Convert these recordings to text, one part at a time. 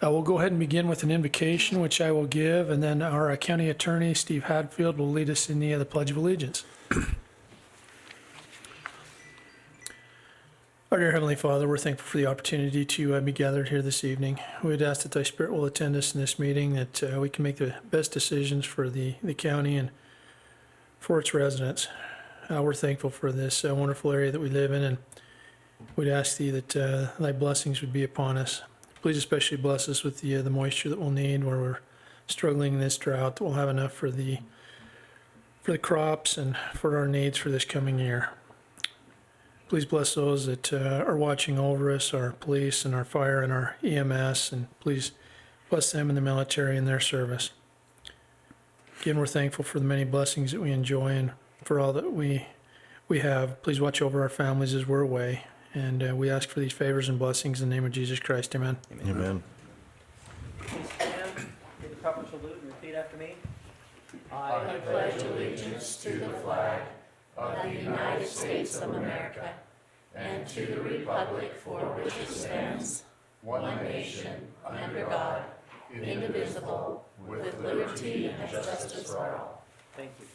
We'll go ahead and begin with an invocation, which I will give, and then our county attorney, Steve Hadfield, will lead us in the Pledge of Allegiance. Our dear Heavenly Father, we're thankful for the opportunity to be gathered here this evening. We would ask that Thy Spirit will attend us in this meeting, that we can make the best decisions for the county and for its residents. We're thankful for this wonderful area that we live in, and we'd ask Thee that Thy blessings would be upon us. Please especially bless us with the moisture that we'll need where we're struggling in this drought, that we'll have enough for the crops and for our needs for this coming year. Please bless those that are watching over us, our police and our fire and our EMS, and please bless them in the military and their service. Again, we're thankful for the many blessings that we enjoy and for all that we have. Please watch over our families as we're away. And we ask for these favors and blessings in the name of Jesus Christ. Amen. Amen. Please stand, give the proper salute, and repeat after me. I pledge allegiance to the flag of the United States of America and to the republic for which it stands, one nation, under God, indivisible, with liberty and justice for all. Thank you.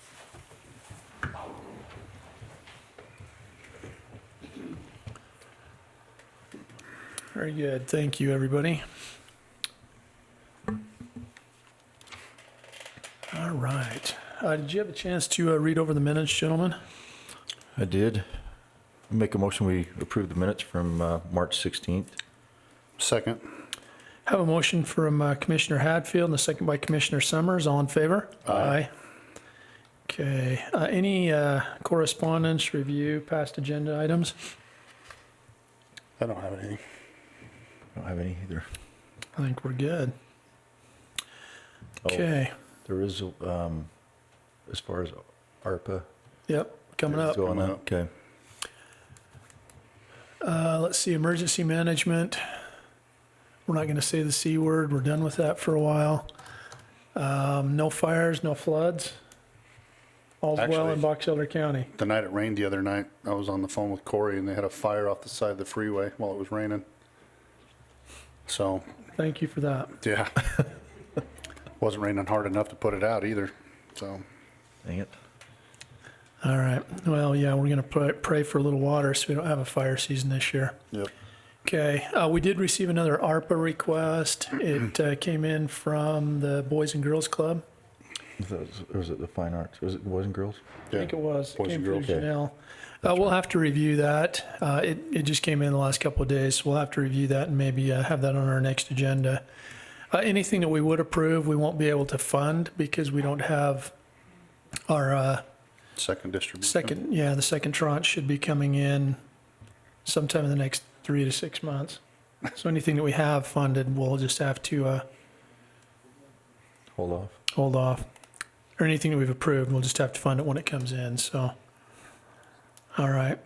Very good. Thank you, everybody. All right. Did you have a chance to read over the minutes, gentlemen? I did. Make a motion, we approve the minutes from March 16th. Second. Have a motion from Commissioner Hadfield and a second by Commissioner Summers. All in favor? Aye. Okay. Any correspondence, review, past agenda items? I don't have anything. I don't have any either. I think we're good. Okay. There is, as far as ARPA. Yep. Coming up. Going up. Okay. Let's see, emergency management. We're not going to say the C word. We're done with that for a while. No fires, no floods. All's well Actually- in Box Elder County. The night it rained the other night, I was on the phone with Corey and they had a fire off the side of the freeway while it was raining. So, Thank you for that. yeah. Wasn't raining hard enough to put it out either, so. Dang it. All right. Well, yeah, we're going to pray for a little water so we don't have a fire season this year. Yep. Okay. We did receive another ARPA request. It came in from the Boys and Girls Club. Was it the Fine Arts? Was it Boys and Girls? I think it was. Boys Came and through Girls. Janelle. We'll have to review that. It just came in the last couple of days, so we'll have to review that and maybe have that on our next agenda. Anything that we would approve, we won't be able to fund because we don't have our Second distribution. the second tranche should be coming in sometime in the next 3 to 6 months. So anything that we have funded, we'll just have to Hold off. hold off. Or anything that we've approved, we'll just have to fund it when it comes in, so. All right.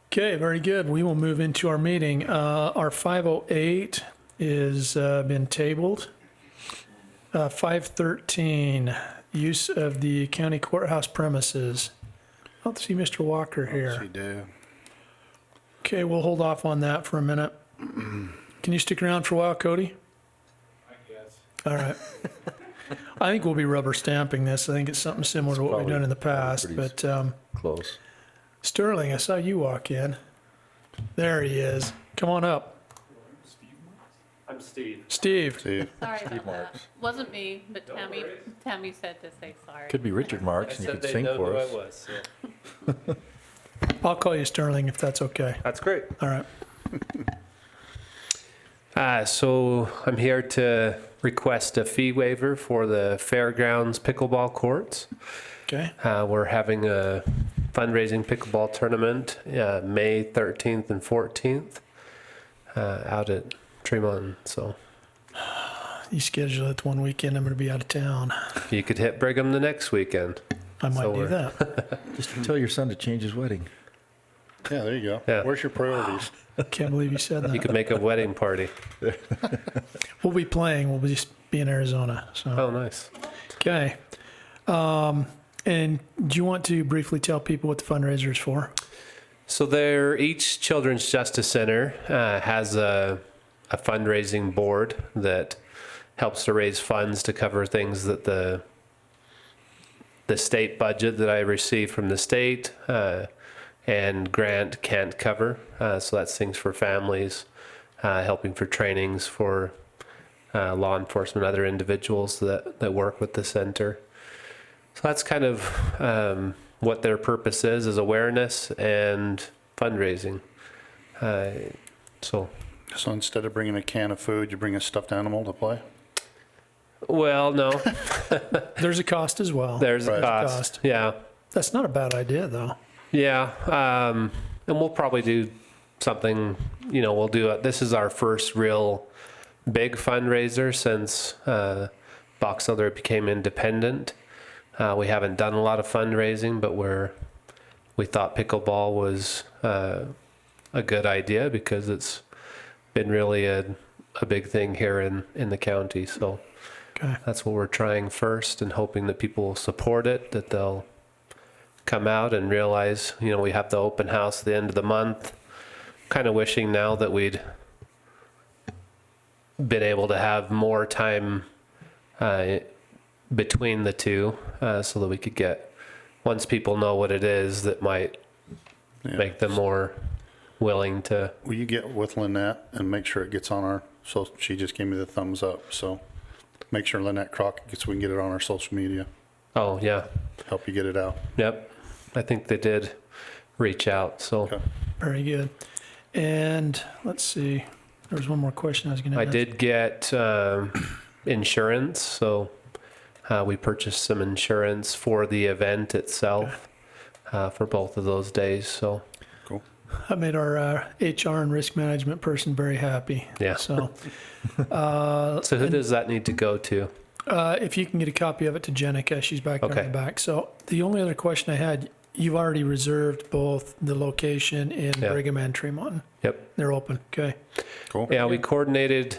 Okay, very good. We will move into our meeting. Our 508 is been tabled. 513, use of the county courthouse premises. I don't see Mr. Walker here. She did. Okay, we'll hold off on that for a minute. Can you stick around for a while, Cody? I guess. All right. I think we'll be rubber stamping this. I think it's something similar to what we've done in the past, pretty but Close. Sterling, I saw you walk in. There he is. Come on up. I'm Steve. Steve. See, Sorry about that. Marks. Wasn't me, but Don't worry. Tammy said to say sorry. Could be Richard I Marks and you said could they sing know for who I us. was. Yeah. I'll call you Sterling if that's okay. That's great. All right. So I'm here to request a fee waiver for the Fairgrounds pickleball courts. Okay. We're having a fundraising pickleball tournament May 13th and 14th out at Tremont. So You schedule it one weekend, I'm going to be out of town. you could hit Brigham the next weekend. I might So do we're- that. Just tell your son to change his wedding. yeah, there you go. Yeah. Where's your priorities? Can't believe you said You that. could make a wedding party. We'll be playing. We'll just be in Arizona. So Oh, nice. okay. And do you want to briefly tell people what the fundraiser is for? So each Children's Justice Center has a a fundraising board that helps to raise funds to cover things that the state budget that I receive from the state and grant can't cover. So that's things for families, helping for trainings for law enforcement, other individuals that work with the center. So that's kind of what their purpose is awareness and fundraising. So instead of bringing a can of food, you bring a stuffed animal to play? well, no, There's a cost as well. there's a Right. cost. Yeah. That's not a bad idea, though. Yeah, and we'll probably do something, we'll do this is our first real big fundraiser since Box Elder became independent. We haven't done a lot of fundraising, but we thought pickleball was a good idea because it's been really a big thing here in the county. So Okay. that's what we're trying first and hoping that people will support it, that they'll come out and realize, we have the open house at the end of the month. Kind of wishing now that we'd been able to have more time between the two so that we could get, once people know what it is, that might Yeah. make them more willing to. Will you get with Lynette and make sure it gets on our, so she just gave me the thumbs up, so make sure Lynette Crockett we can get it on our social media, Oh, yeah. help you get it out. Yep. I think they did reach out. So Okay. Very good. And let's see, there was one more question I was going to I ask. did get insurance. So we purchased some insurance for the event itself for both of those days. So Cool. That made our HR and risk management person very happy. Yeah. So so who does that need to go to? if you can get a copy of it to Jenica, she's back there Okay. in the back. So the only other question I had, you've already reserved both the location in Yeah. Brigham and Tremont. Yep. They're open. Okay. Cool. Yeah, we coordinated.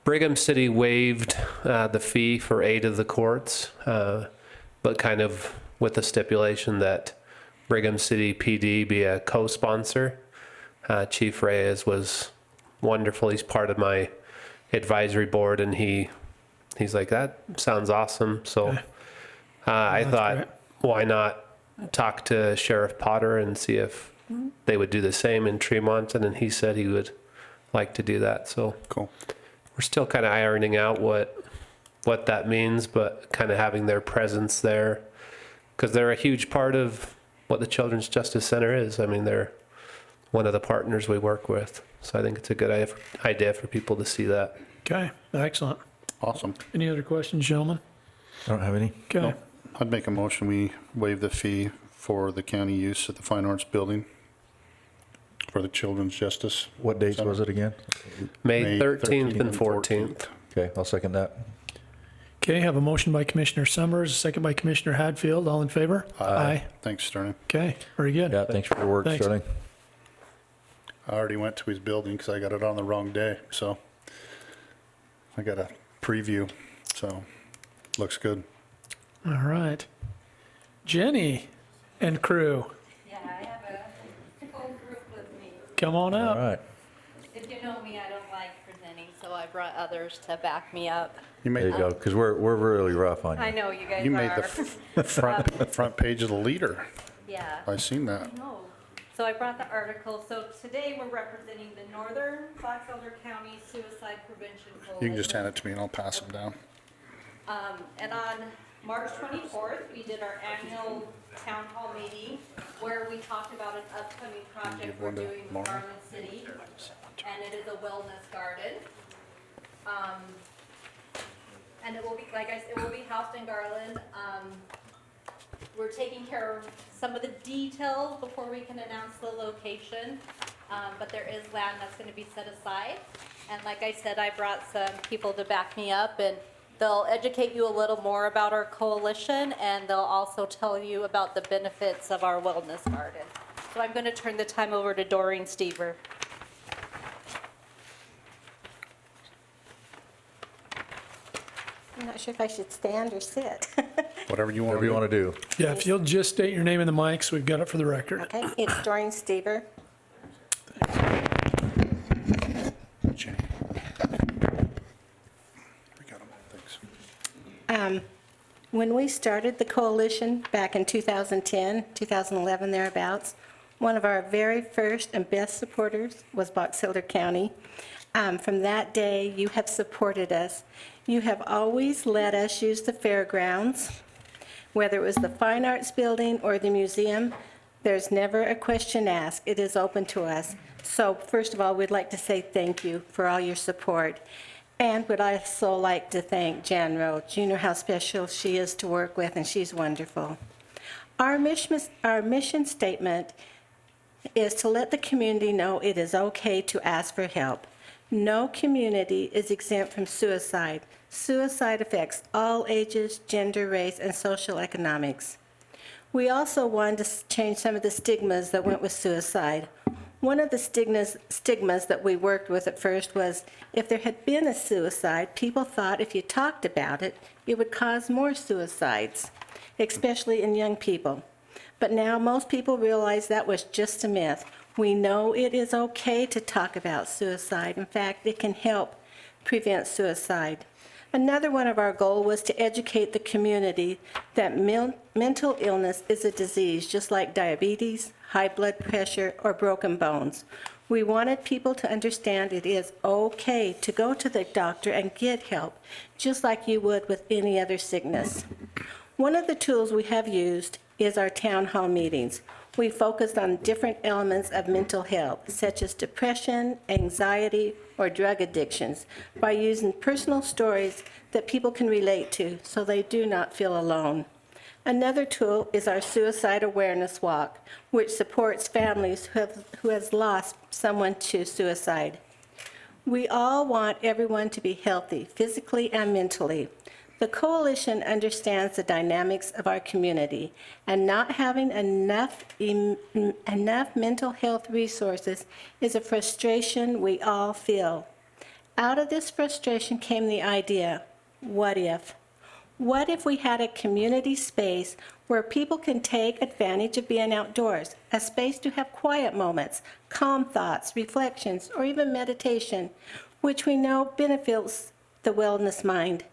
Brigham City waived the fee for 8 of the courts, but kind of with the stipulation that Brigham City PD be a co-sponsor. Chief Reyes was wonderful. He's part of my advisory board, and he's like, that sounds awesome. So Okay. I That's thought, great. why not talk to Sheriff Potter and see if they would do the same in Tremont, and then he said he would like to do that. So Cool. we're still kind of ironing out what that means, but kind of having their presence there, because they're a huge part of what the Children's Justice Center is. I mean, they're one of the partners we work with. So I think it's a good idea for people to see that. Okay. Excellent. Awesome. Any other questions, gentlemen? I don't have any. Okay. I'd make a motion, we waive the fee for the county use at the Fine Arts Building for the Children's Justice. What dates was it again? May 13th and 14th. Okay, I'll second that. Okay. Have a motion by Commissioner Summers, a second by Commissioner Hadfield. All in favor? Thanks, Sterling. Okay. Very good. Yeah, thanks for your work, Thanks. Sterling. I already went to his building because I got it on the wrong day, so I got a preview, so looks good. All right. Jenny and crew, Yeah, I have a whole group with me. come on All up. right. If you know me, I don't like presenting, so I brought others to back me up. You There made you go, because we're really rough on I you. know you guys You made are. the front page of the Leader. Yeah. I seen that. I know. So I brought the article. So today we're representing the Northern Fox Elder County Suicide Prevention Coalition. You can just hand it to me and I'll pass them down. And on March 24th, we did our annual town hall meeting where we talked about an upcoming project Give we're one to doing with Lauren. Garland City. And it is a wellness garden. And it will be, like I said, it will be housed in Garland. We're taking care of some of the details before we can announce the location. But there is land that's gonna be set aside. And like I said, I brought some people to back me up, and they'll educate you a little more about our coalition, and they'll also tell you about the benefits of our wellness garden. So I'm gonna turn the time over to Doreen Stever. I'm not sure if I should stand or sit. Whatever you want Whatever you to want do. to do. Yeah, if you'll just state your name in the mic so we've got it for the record. Okay, it's Doreen Stever. When we started the coalition back in 2010, 2011, thereabouts, one of our very first and best supporters was Box Elder County. From that day, you have supported us. You have always let us use the fairgrounds, whether it was the Fine Arts Building or the museum. There's never a question asked. It is open to us. So first of all, we'd like to say thank you for all your support. And would also like to thank Jan Roach. You know how special she is to work with, and she's wonderful. Our mission statement is to let the community know it is okay to ask for help. No community is exempt from suicide. Suicide affects all ages, gender, race, and social economics. We also wanted to change some of the stigmas that went with suicide. One of the stigmas that we worked with at first was if there had been a suicide, people thought if you talked about it, it would cause more suicides, especially in young people. But now most people realize that was just a myth. We know it is okay to talk about suicide. In fact, it can help prevent suicide. Another one of our goals was to educate the community that mental illness is a disease, just like diabetes, high blood pressure, or broken bones. We wanted people to understand it is okay to go to the doctor and get help, just like you would with any other sickness. One of the tools we have used is our town hall meetings. We focused on different elements of mental health, such as depression, anxiety, or drug addictions, by using personal stories that people can relate to so they do not feel alone. Another tool is our Suicide Awareness Walk, which supports families who has lost someone to suicide. We all want everyone to be healthy, physically and mentally. The coalition understands the dynamics of our community, and not having enough mental health resources is a frustration we all feel. Out of this frustration came the idea, what if? What if we had a community space where people can take advantage of being outdoors, a space to have quiet moments, calm thoughts, reflections, or even meditation, which we know benefits the wellness mind.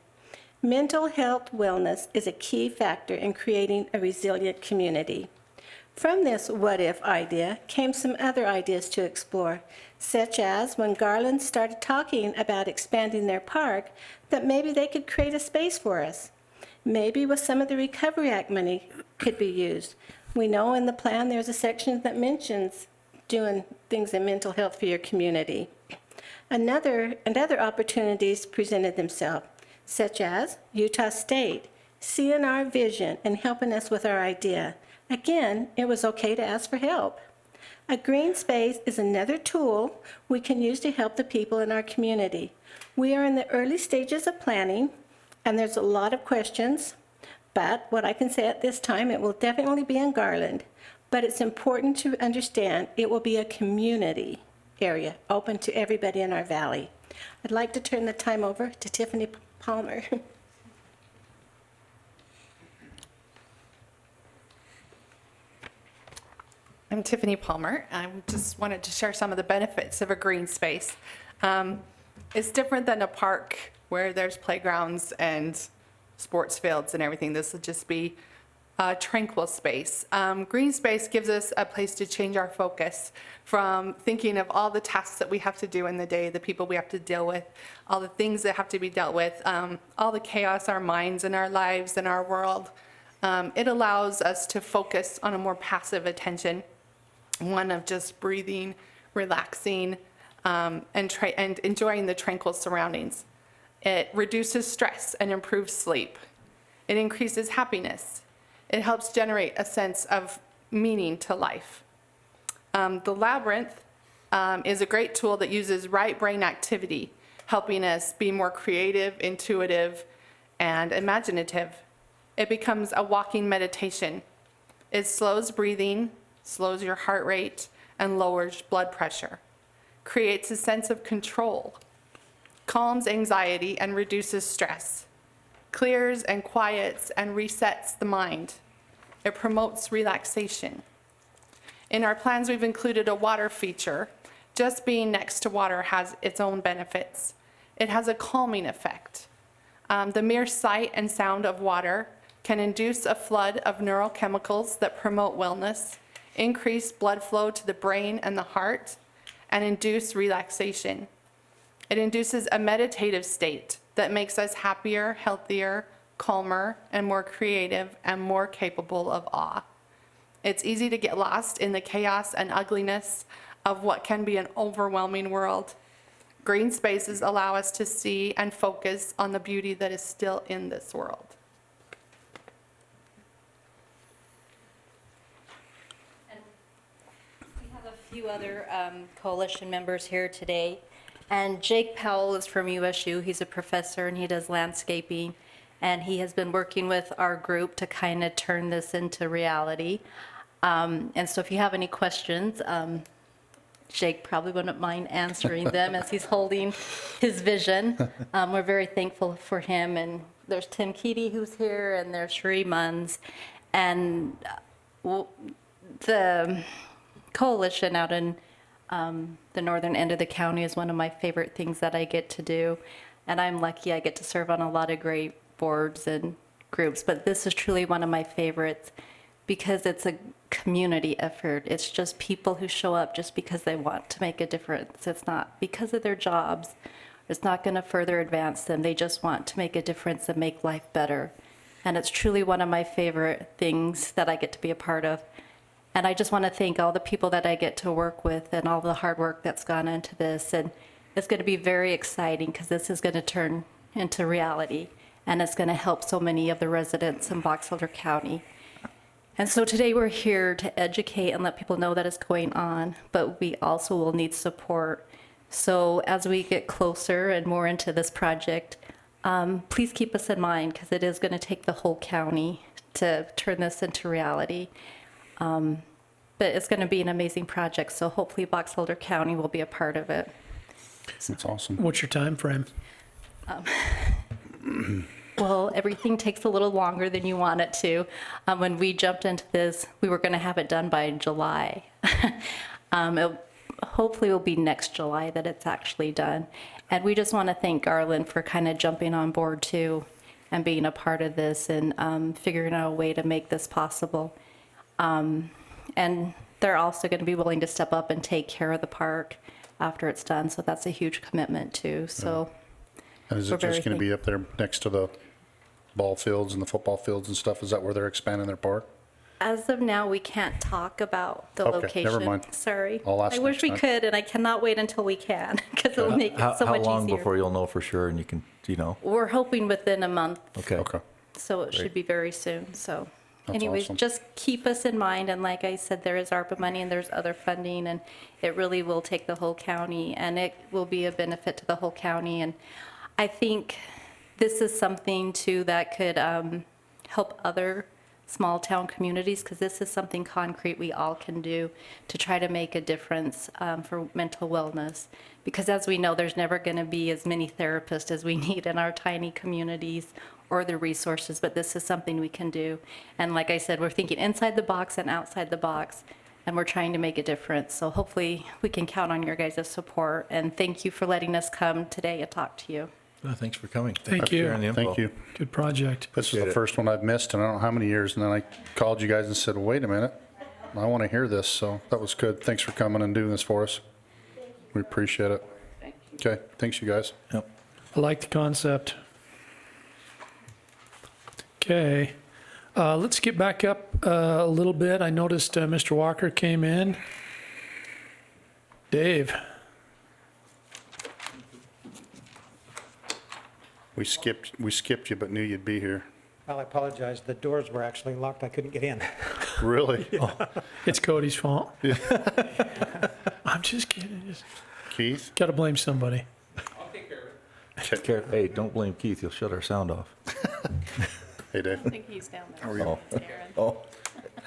Mental health wellness is a key factor in creating a resilient community. From this what-if idea came some other ideas to explore, such as when Garland started talking about expanding their park, that maybe they could create a space for us. Maybe with some of the Recovery Act money could be used. We know in the plan there's a section that mentions doing things in mental health for your community. Other opportunities presented themselves, such as Utah State, seeing our vision and helping us with our idea. Again, it was okay to ask for help. A green space is another tool we can use to help the people in our community. We are in the early stages of planning, and there's a lot of questions, but what I can say at this time, it will definitely be in Garland, but it's important to understand it will be a community area open to everybody in our valley. I'd like to turn the time over to Tiffany Palmer. I'm Tiffany Palmer. I just wanted to share some of the benefits of a green space. It's different than a park where there's playgrounds and sports fields and everything. This will just be a tranquil space. Green space gives us a place to change our focus from thinking of all the tasks that we have to do in the day, the people we have to deal with, all the things that have to be dealt with, all the chaos, our minds and our lives and our world. It allows us to focus on a more passive attention, one of just breathing, relaxing, and enjoying the tranquil surroundings. It reduces stress and improves sleep. It increases happiness. It helps generate a sense of meaning to life. The Labyrinth is a great tool that uses right brain activity, helping us be more creative, intuitive, and imaginative. It becomes a walking meditation. It slows breathing, slows your heart rate, and lowers blood pressure. Creates a sense of control, calms anxiety and reduces stress, clears and quiets and resets the mind. It promotes relaxation. In our plans, we've included a water feature. Just being next to water has its own benefits. It has a calming effect. The mere sight and sound of water can induce a flood of neurochemicals that promote wellness, increase blood flow to the brain and the heart, and induce relaxation. It induces a meditative state that makes us happier, healthier, calmer, and more creative and more capable of awe. It's easy to get lost in the chaos and ugliness of what can be an overwhelming world. Green spaces allow us to see and focus on the beauty that is still in this world. We have a few other coalition members here today. And Jake Powell is from USU. He's a professor and he does landscaping. And he has been working with our group to kind of turn this into reality. And so if you have any questions, Jake probably wouldn't mind answering them as he's holding his vision. We're very thankful for him. And there's Tim Keaty who's here, and there's Sheree Munns. And the coalition out in the northern end of the county is one of my favorite things that I get to do. And I'm lucky I get to serve on a lot of great boards and groups. But this is truly one of my favorites because it's a community effort. It's just people who show up just because they want to make a difference. It's not because of their jobs. It's not going to further advance them. They just want to make a difference and make life better. And it's truly one of my favorite things that I get to be a part of. And I just want to thank all the people that I get to work with and all the hard work that's gone into this. And it's going to be very exciting because this is going to turn into reality. And it's going to help so many of the residents in Box Elder County. And so today we're here to educate and let people know that it's going on, but we also will need support. So as we get closer and more into this project, please keep us in mind because it is going to take the whole county to turn this into reality. But it's going to be an amazing project, so hopefully Box Elder County will be a part of it. That's awesome. What's your time frame? Well, everything takes a little longer than you want it to. When we jumped into this, we were going to have it done by July. Hopefully it will be next July that it's actually done. And we just want to thank Garland for kind of jumping on board too and being a part of this and figuring out a way to make this possible. And they're also going to be willing to step up and take care of the park after it's done. So that's a huge commitment too. So. And is We're it just very going to be up there next to the ball fields and the football fields and stuff? Is that where they're expanding their park? As of now, we can't talk about the Okay, location. never mind. Sorry. I'll ask I wish next we time. could, and I cannot wait until we can because it'll make it so How much long easier. before you'll know for sure and you can, We're hoping within a month, Okay. Okay. so it should Great. be very soon. So That's anyways, awesome. just keep us in mind. And like I said, there is ARPA money and there's other funding, and it really will take the whole county, and it will be a benefit to the whole county. And I think this is something too that could help other small town communities, because this is something concrete we all can do to try to make a difference for mental wellness. Because as we know, there's never going to be as many therapists as we need in our tiny communities or the resources, but this is something we can do. And like I said, we're thinking inside the box and outside the box, and we're trying to make a difference. So hopefully we can count on your guys' support, and thank you for letting us come today and talk to you. Well, thanks for coming. Thank for you. sharing the info. Thank you. Good project. This is Appreciate the it. first one I've missed in I don't know how many years, and then I called you guys and said, wait a minute, I want to hear this, so that was good. Thanks for coming and doing this for us. We appreciate it. Okay, thanks you guys. Yep. I like the concept. Okay, let's get back up a little bit. I noticed Mr. Walker came in. Dave, We skipped you, but knew you'd be here. Well, I apologize. The doors were actually locked. I couldn't get in. Really? it's Cody's fault. I'm just kidding. Just Keith? got to blame somebody. Hey, don't blame Keith. He'll shut our sound off. Hey, Dave. I think he's down there. Oh. Aaron. Oh.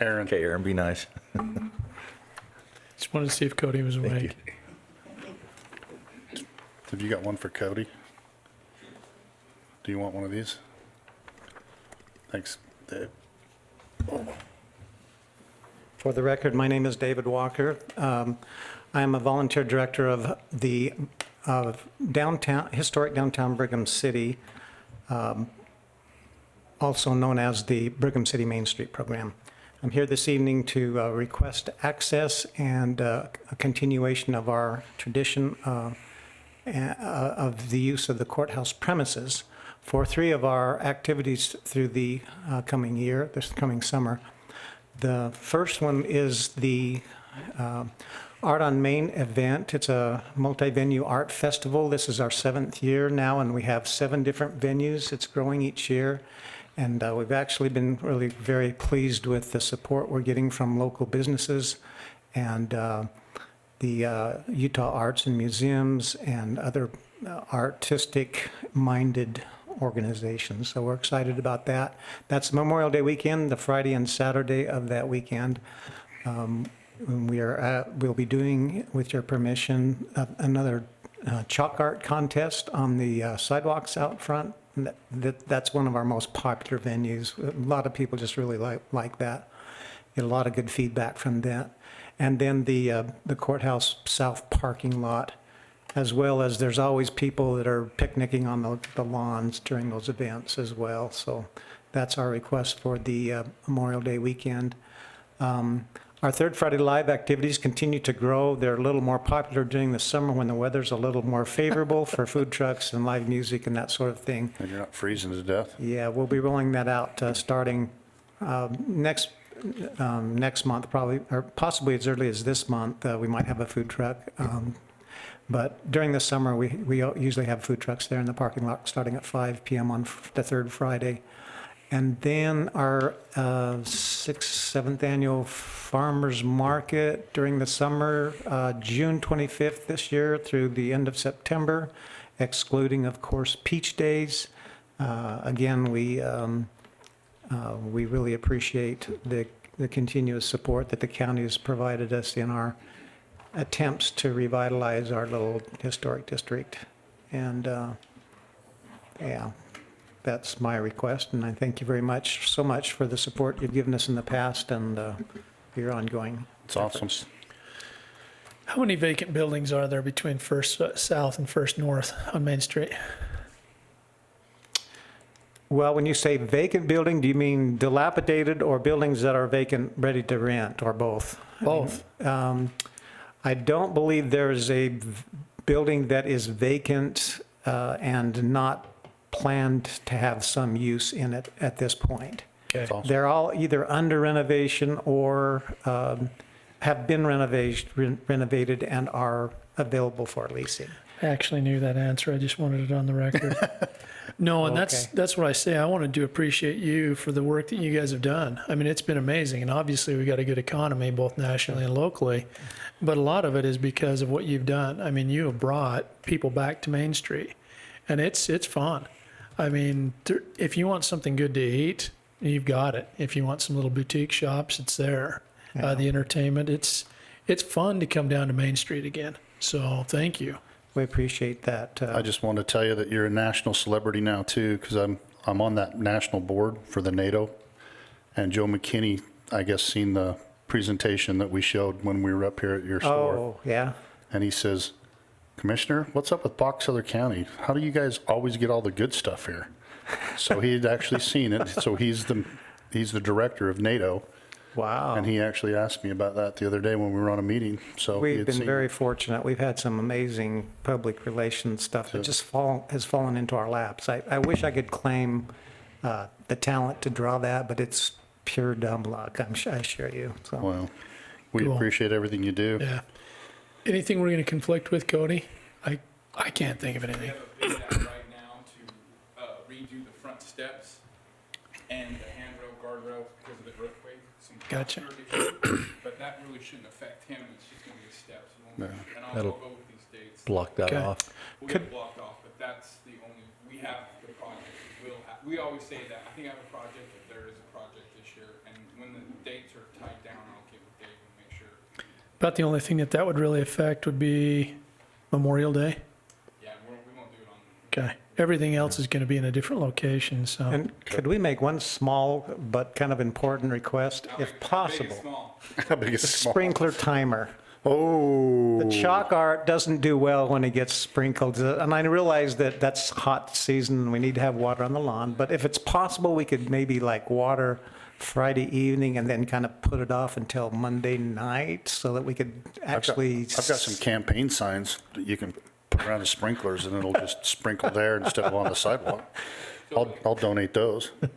Aaron. Okay, Aaron, be nice. Just wanted to see if Cody was Thank you. awake. Have you got one for Cody? Do you want one of these? Thanks, Dave. For the record, my name is David Walker. I am a volunteer director of the historic downtown Brigham City also known as the Brigham City Main Street Program. I'm here this evening to request access and a continuation of our tradition of the use of the courthouse premises for 3 of our activities through the coming year, this coming summer. The first one is the Art on Main event. It's a multi-venue art festival. This is our 7th year now, and we have 7 different venues. It's growing each year. And we've actually been really very pleased with the support we're getting from local businesses and the Utah Arts and Museums and other artistic-minded organizations. So we're excited about that. That's Memorial Day weekend, the Friday and Saturday of that weekend. We'll be doing, with your permission, another chalk art contest on the sidewalks out front. That's one of our most popular venues. A lot of people just really like that. Get a lot of good feedback from that. And then the courthouse south parking lot, as well as there's always people that are picnicking on the lawns during those events as well. So that's our request for the Memorial Day weekend. Our Third Friday Live activities continue to grow. They're a little more popular during the summer when the weather's a little more favorable for food trucks and live music and that sort of thing. And you're not freezing to death? Yeah, we'll be rolling that out starting next month, probably, or possibly as early as this month. We might have a food truck. But during the summer, we usually have food trucks there in the parking lot starting at 5 p.m. on the third Friday. And then our 6th, 7th annual farmers market during the summer, June 25th this year through the end of September, excluding, of course, peach days. Again, we really appreciate the continuous support that the county has provided us in our attempts to revitalize our little historic district. And yeah. That's my request, and I thank you so much for the support you've given us in the past and your ongoing It's awesome. efforts. How many vacant buildings are there between First South and First North on Main Street? Well, when you say vacant building, do you mean dilapidated or buildings that are vacant, ready to rent, or both? Both. I don't believe there is a building that is vacant and not planned to have some use in it at this point. Okay. Awesome. They're all either under renovation or have been renovated and are available for leasing. I actually knew that answer. I just wanted it on the record. No, and Okay. that's what I say. I wanted to appreciate you for the work that you guys have done. I mean, it's been amazing, and obviously we got a good economy both nationally and locally, but a lot of it is because of what you've done. I mean, you have brought people back to Main Street, and it's fun. I mean, if you want something good to eat, you've got it. If you want some little boutique shops, it's there. Yeah. The entertainment, it's fun to come down to Main Street again. So thank you. We appreciate that. I just want to tell you that you're a national celebrity now too, because I'm on that national board for the NATO. And Joe McKinney, I guess, seen the presentation that we showed when we were up here at your store. Oh, yeah. And he says, Commissioner, what's up with Box Elder County? How do you guys always get all the good stuff here? So he had actually seen it. So he's the director of NATO. Wow. And he actually asked me about that the other day when we were on a meeting. So he We've had been seen very it. fortunate. We've had some amazing public relations stuff that just has fallen into our laps. I wish I could claim the talent to draw that, but it's pure dumb luck, I assure you. So. Well, we Cool. appreciate everything you do. Yeah. Anything we're going to conflict with, Cody? I can't think of anything. We have a bid out right now to redo the front steps and the handrail, guardrails because of the earthquake. Some Gotcha. issues, but that really shouldn't affect him. It's just going to be steps. It won't be- And I'll that'll go with these dates. Block that Okay. off. We'll get it blocked off, but that's the only, we have the project. We always say that. I think I have a project, if there is a project this year. And when the dates are tied down, I'll get with Dave and make sure. About the only thing that would really affect would be Memorial Day. Yeah, we won't do it on. Okay. Everything else is going to be in a different location, so. And could we make one small but kind of important request, Not if big- big and possible? small. How big is A small? sprinkler timer. Oh. The chalk art doesn't do well when it gets sprinkled, and I realize that that's hot season, and we need to have water on the lawn, but if it's possible, we could maybe like water Friday evening and then kind of put it off until Monday night so that we could actually. I've got some campaign signs that you can put around the sprinklers and it'll just sprinkle there instead of on the sidewalk. I'll donate those. Is that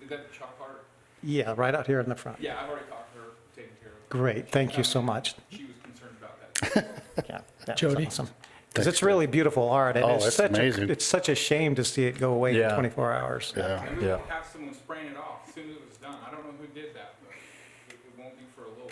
the chalk art? Yeah, right out here in the front. Yeah, I've already talked to her, taken care of it. Great, thank you so much. She was concerned about that. Yeah, that's Jody? awesome. Because it's really beautiful art, and Oh, it's it's such amazing. it's such a shame to see it go away in Yeah. 24 hours. Yeah. And we Yeah. will have someone spraying it off as soon as it was done. I don't know who did that, but it won't be for a little while,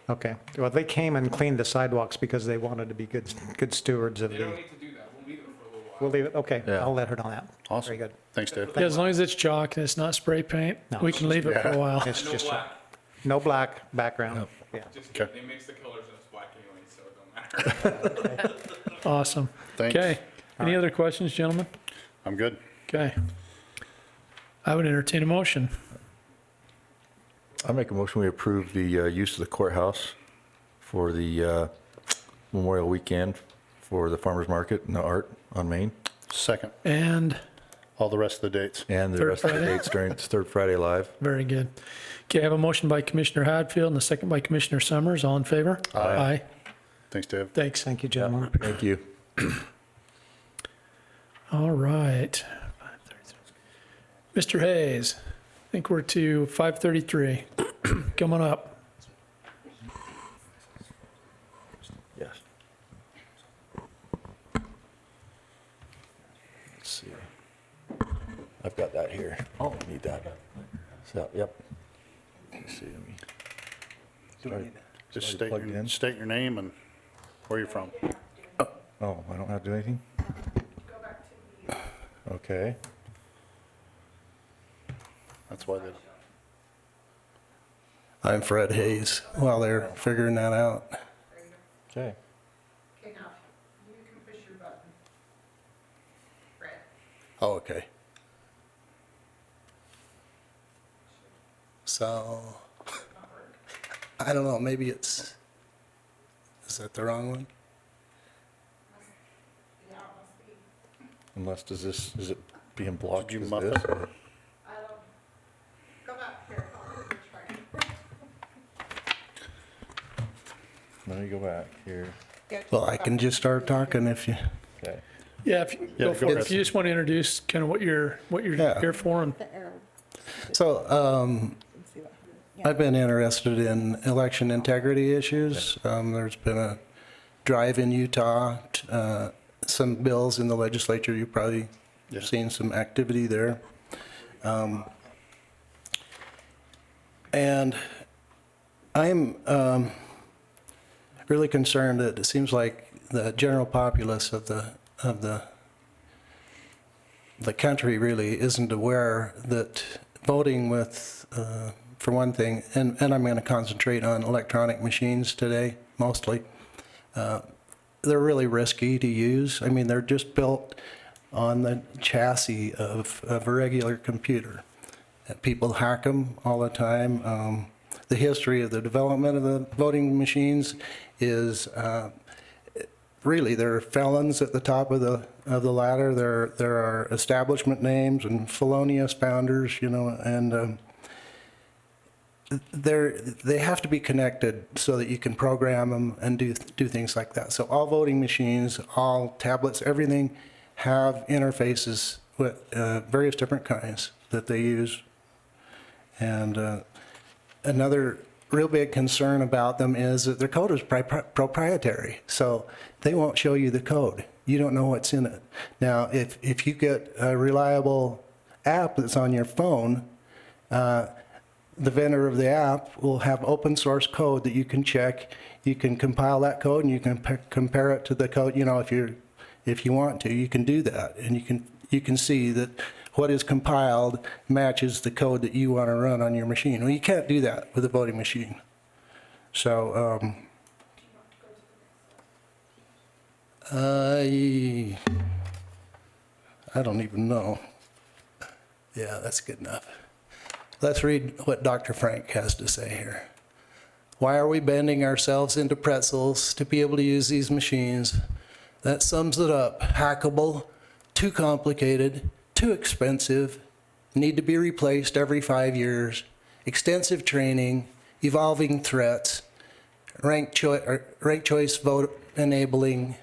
so. Okay, well, they came and cleaned the sidewalks because they wanted to be good stewards of They the. don't need to do that. We'll leave it for a little while. We'll leave it, okay, Yeah. I'll let her know that. Awesome. Very good. Thanks, Dave. Yeah, as long as it's chalk and it's not spray paint, No, we it's can leave it for a while. It's No just, black. no black background, yeah. Just kidding. They mix the colors and it's black anyway, so it don't matter. Awesome. Thanks. Okay. Any other questions, gentlemen? I'm good. Okay. I would entertain a motion. I make a motion, we approve the use of the courthouse for the Memorial Weekend for the farmer's market and the art on Main, Second, And all the rest of the dates. and the Third rest of the Friday? dates during it's Third Friday Live. very good. Okay, I have a motion by Commissioner Hadfield and a second by Commissioner Summers. All in favor? Aye. Thanks, Dave. Thanks. Thank you, gentlemen. Thank you. All right. Mr. Hayes, I think we're to 533. Come on up. Yes. Let's see. I've got that here. Oh, need that. So, yep. Let's see, let me. Sorry. Just Already plugged in? state your name and where you're from. Oh, I don't have to do anything? Okay. That's why they. I'm Fred Hayes, while they're figuring that out. Okay. Okay, now, you can push your button. Red. Oh, okay. So, I don't know, maybe is that the wrong one? Unless, is it being blocked? Did you as muff this, it? or- Go back here. Let me go back here. Well, I can just start talking if you, Okay. Yeah, if you Yeah, go go for it. ahead. If you just want to introduce kind of what you're Yeah. here for and so, I've been interested in election integrity issues. There's been a drive in Utah, some bills in the legislature, you've probably Yeah. seen some activity there. And I'm really concerned that it seems like the general populace of the country really isn't aware that voting with, for one thing, and I'm going to concentrate on electronic machines today, mostly. They're really risky to use. I mean, they're just built on the chassis of a regular computer. People hack them all the time. The history of the development of the voting machines is really, there are felons at the top of the ladder. There are establishment names and felonious founders, you know, and they have to be connected so that you can program them and do things like that. So all voting machines, all tablets, everything have interfaces with various different kinds that they use. And another real big concern about them is that their code is proprietary. So they won't show you the code. You don't know what's in it. Now, if you get a reliable app that's on your phone, the vendor of the app will have open source code that you can check. You can compile that code and you can compare it to the code. You know, if you want to, you can do that, and you can see that what is compiled matches the code that you want to run on your machine. Well, you can't do that with a voting machine. So I don't even know. Yeah, that's good enough. Let's read what Dr. Frank has to say here. Why are we bending ourselves into pretzels to be able to use these machines? That sums it up. Hackable, too complicated, too expensive, need to be replaced every 5 years, extensive training, evolving threats, ranked choice vote enabling,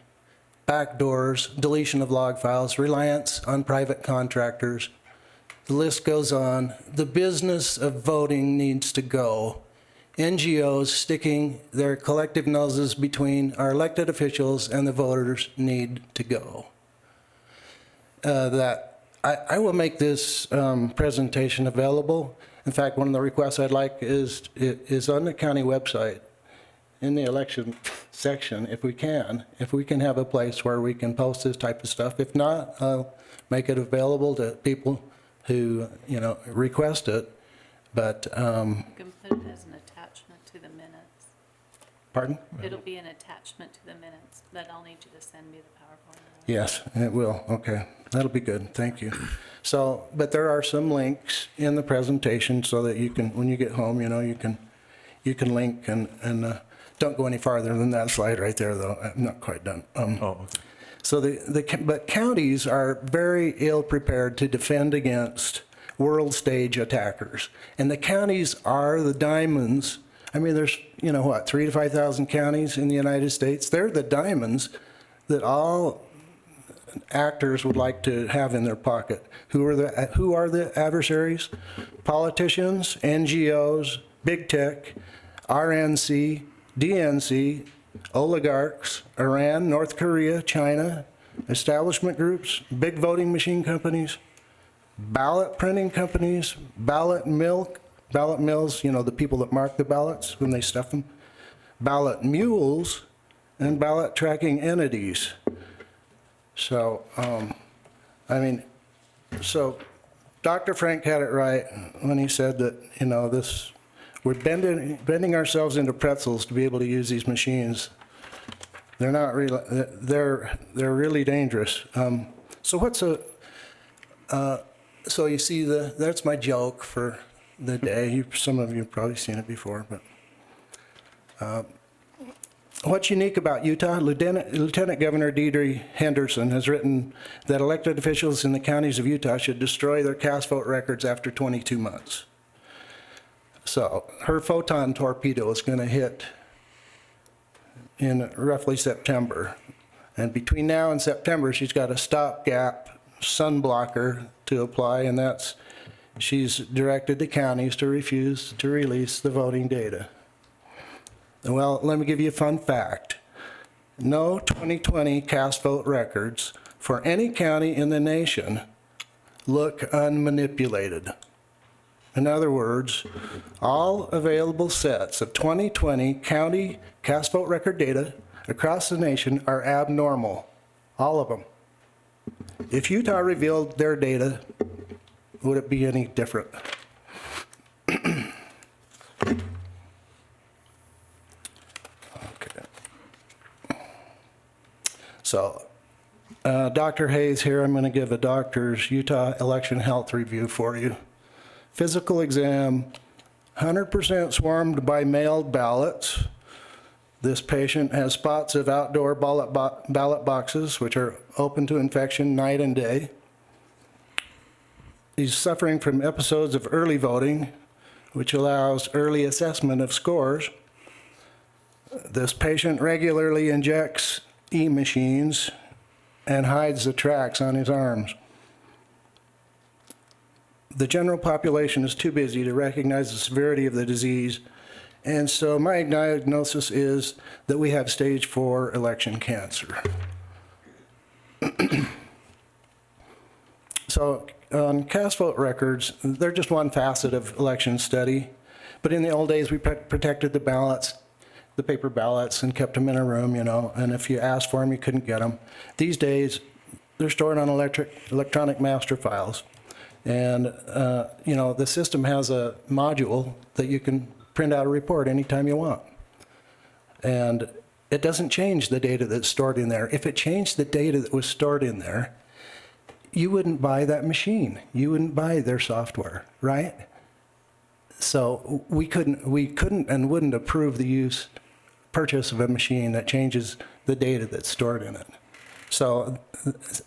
backdoors, deletion of log files, reliance on private contractors. The list goes on. The business of voting needs to go. NGOs sticking their collective noses between our elected officials and the voters need to go. I will make this presentation available. In fact, one of the requests I'd like is on the county website in the election section, if we can have a place where we can post this type of stuff. If not, I'll make it available to people who, request it. But, You can put it as an attachment to the minutes. pardon? It'll be an attachment to the minutes, but I'll need you to send me the PowerPoint. Yes, it will. Okay, that'll be good. Thank you. So, but there are some links in the presentation so that you can, when you get home, you can link and don't go any farther than that slide right there, though. I'm not quite done. Okay. So but counties are very ill prepared to defend against world stage attackers, and the counties are the diamonds. I mean, there's 3,000 to 5,000 counties in the United States. They're the diamonds that all actors would like to have in their pocket. Who are the adversaries? Politicians, NGOs, big tech, RNC, DNC, oligarchs, Iran, North Korea, China, establishment groups, big voting machine companies, ballot printing companies, ballot mills, the people that mark the ballots when they stuff them, ballot mules, and ballot tracking entities. So, so Dr. Frank had it right when he said that, we're bending ourselves into pretzels to be able to use these machines. They're not really, they're really dangerous. So so you see that's my joke for the day. Some of you have probably seen it before, but what's unique about Utah? Lieutenant Governor Deidre Henderson has written that elected officials in the counties of Utah should destroy their cast vote records after 22 months. So her photon torpedo is going to hit in roughly September. And between now and September, she's got a stopgap sun blocker to apply, and she's directed the counties to refuse to release the voting data. Well, let me give you a fun fact. No 2020 cast vote records for any county in the nation look unmanipulated. In other words, all available sets of 2020 county cast vote record data across the nation are abnormal. All of them. If Utah revealed their data, would it be any different? Okay. So, Dr. Hayes here, I'm going to give a doctor's Utah election health review for you. Physical exam, 100% swarmed by mailed ballots. This patient has spots of outdoor ballot boxes, which are open to infection night and day. He's suffering from episodes of early voting, which allows early assessment of scores. This patient regularly injects e-machines and hides the tracks on his arms. The general population is too busy to recognize the severity of the disease, and so my diagnosis is that we have stage 4 election cancer. So on cast vote records, they're just one facet of election study, but in the old days we protected the ballots, the paper ballots, and kept them in a room, and if you asked for them, you couldn't get them. These days, they're stored on electronic master files. And, the system has a module that you can print out a report anytime you want. And it doesn't change the data that's stored in there. If it changed the data that was stored in there, you wouldn't buy that machine. You wouldn't buy their software, right? So we couldn't and wouldn't approve the purchase of a machine that changes the data that's stored in it. So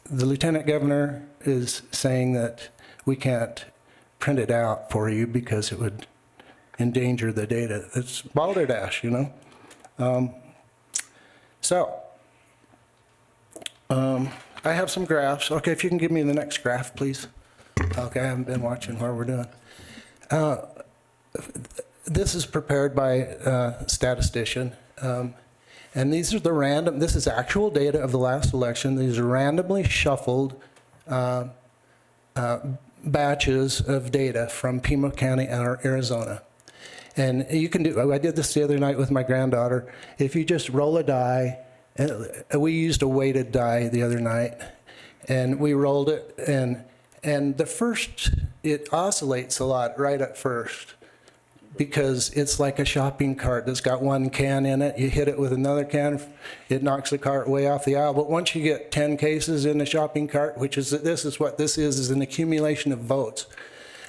the Lieutenant Governor is saying that we can't print it out for you because it would endanger the data. It's balderdash, you know? I have some graphs. Okay, if you can give me the next graph, please. Okay, I haven't been watching what we're doing. This is prepared by a statistician. And these are the random, this is actual data of the last election. These are randomly shuffled batches of data from Pima County, Arizona. And you can do, I did this the other night with my granddaughter. If you just roll a die, and we used a weighted die the other night, and we rolled it, and the first, it oscillates a lot right at first, because it's like a shopping cart that's got one can in it. You hit it with another can, it knocks the cart way off the aisle. But once you get 10 cases in the shopping cart, which is, this is what this is an accumulation of votes.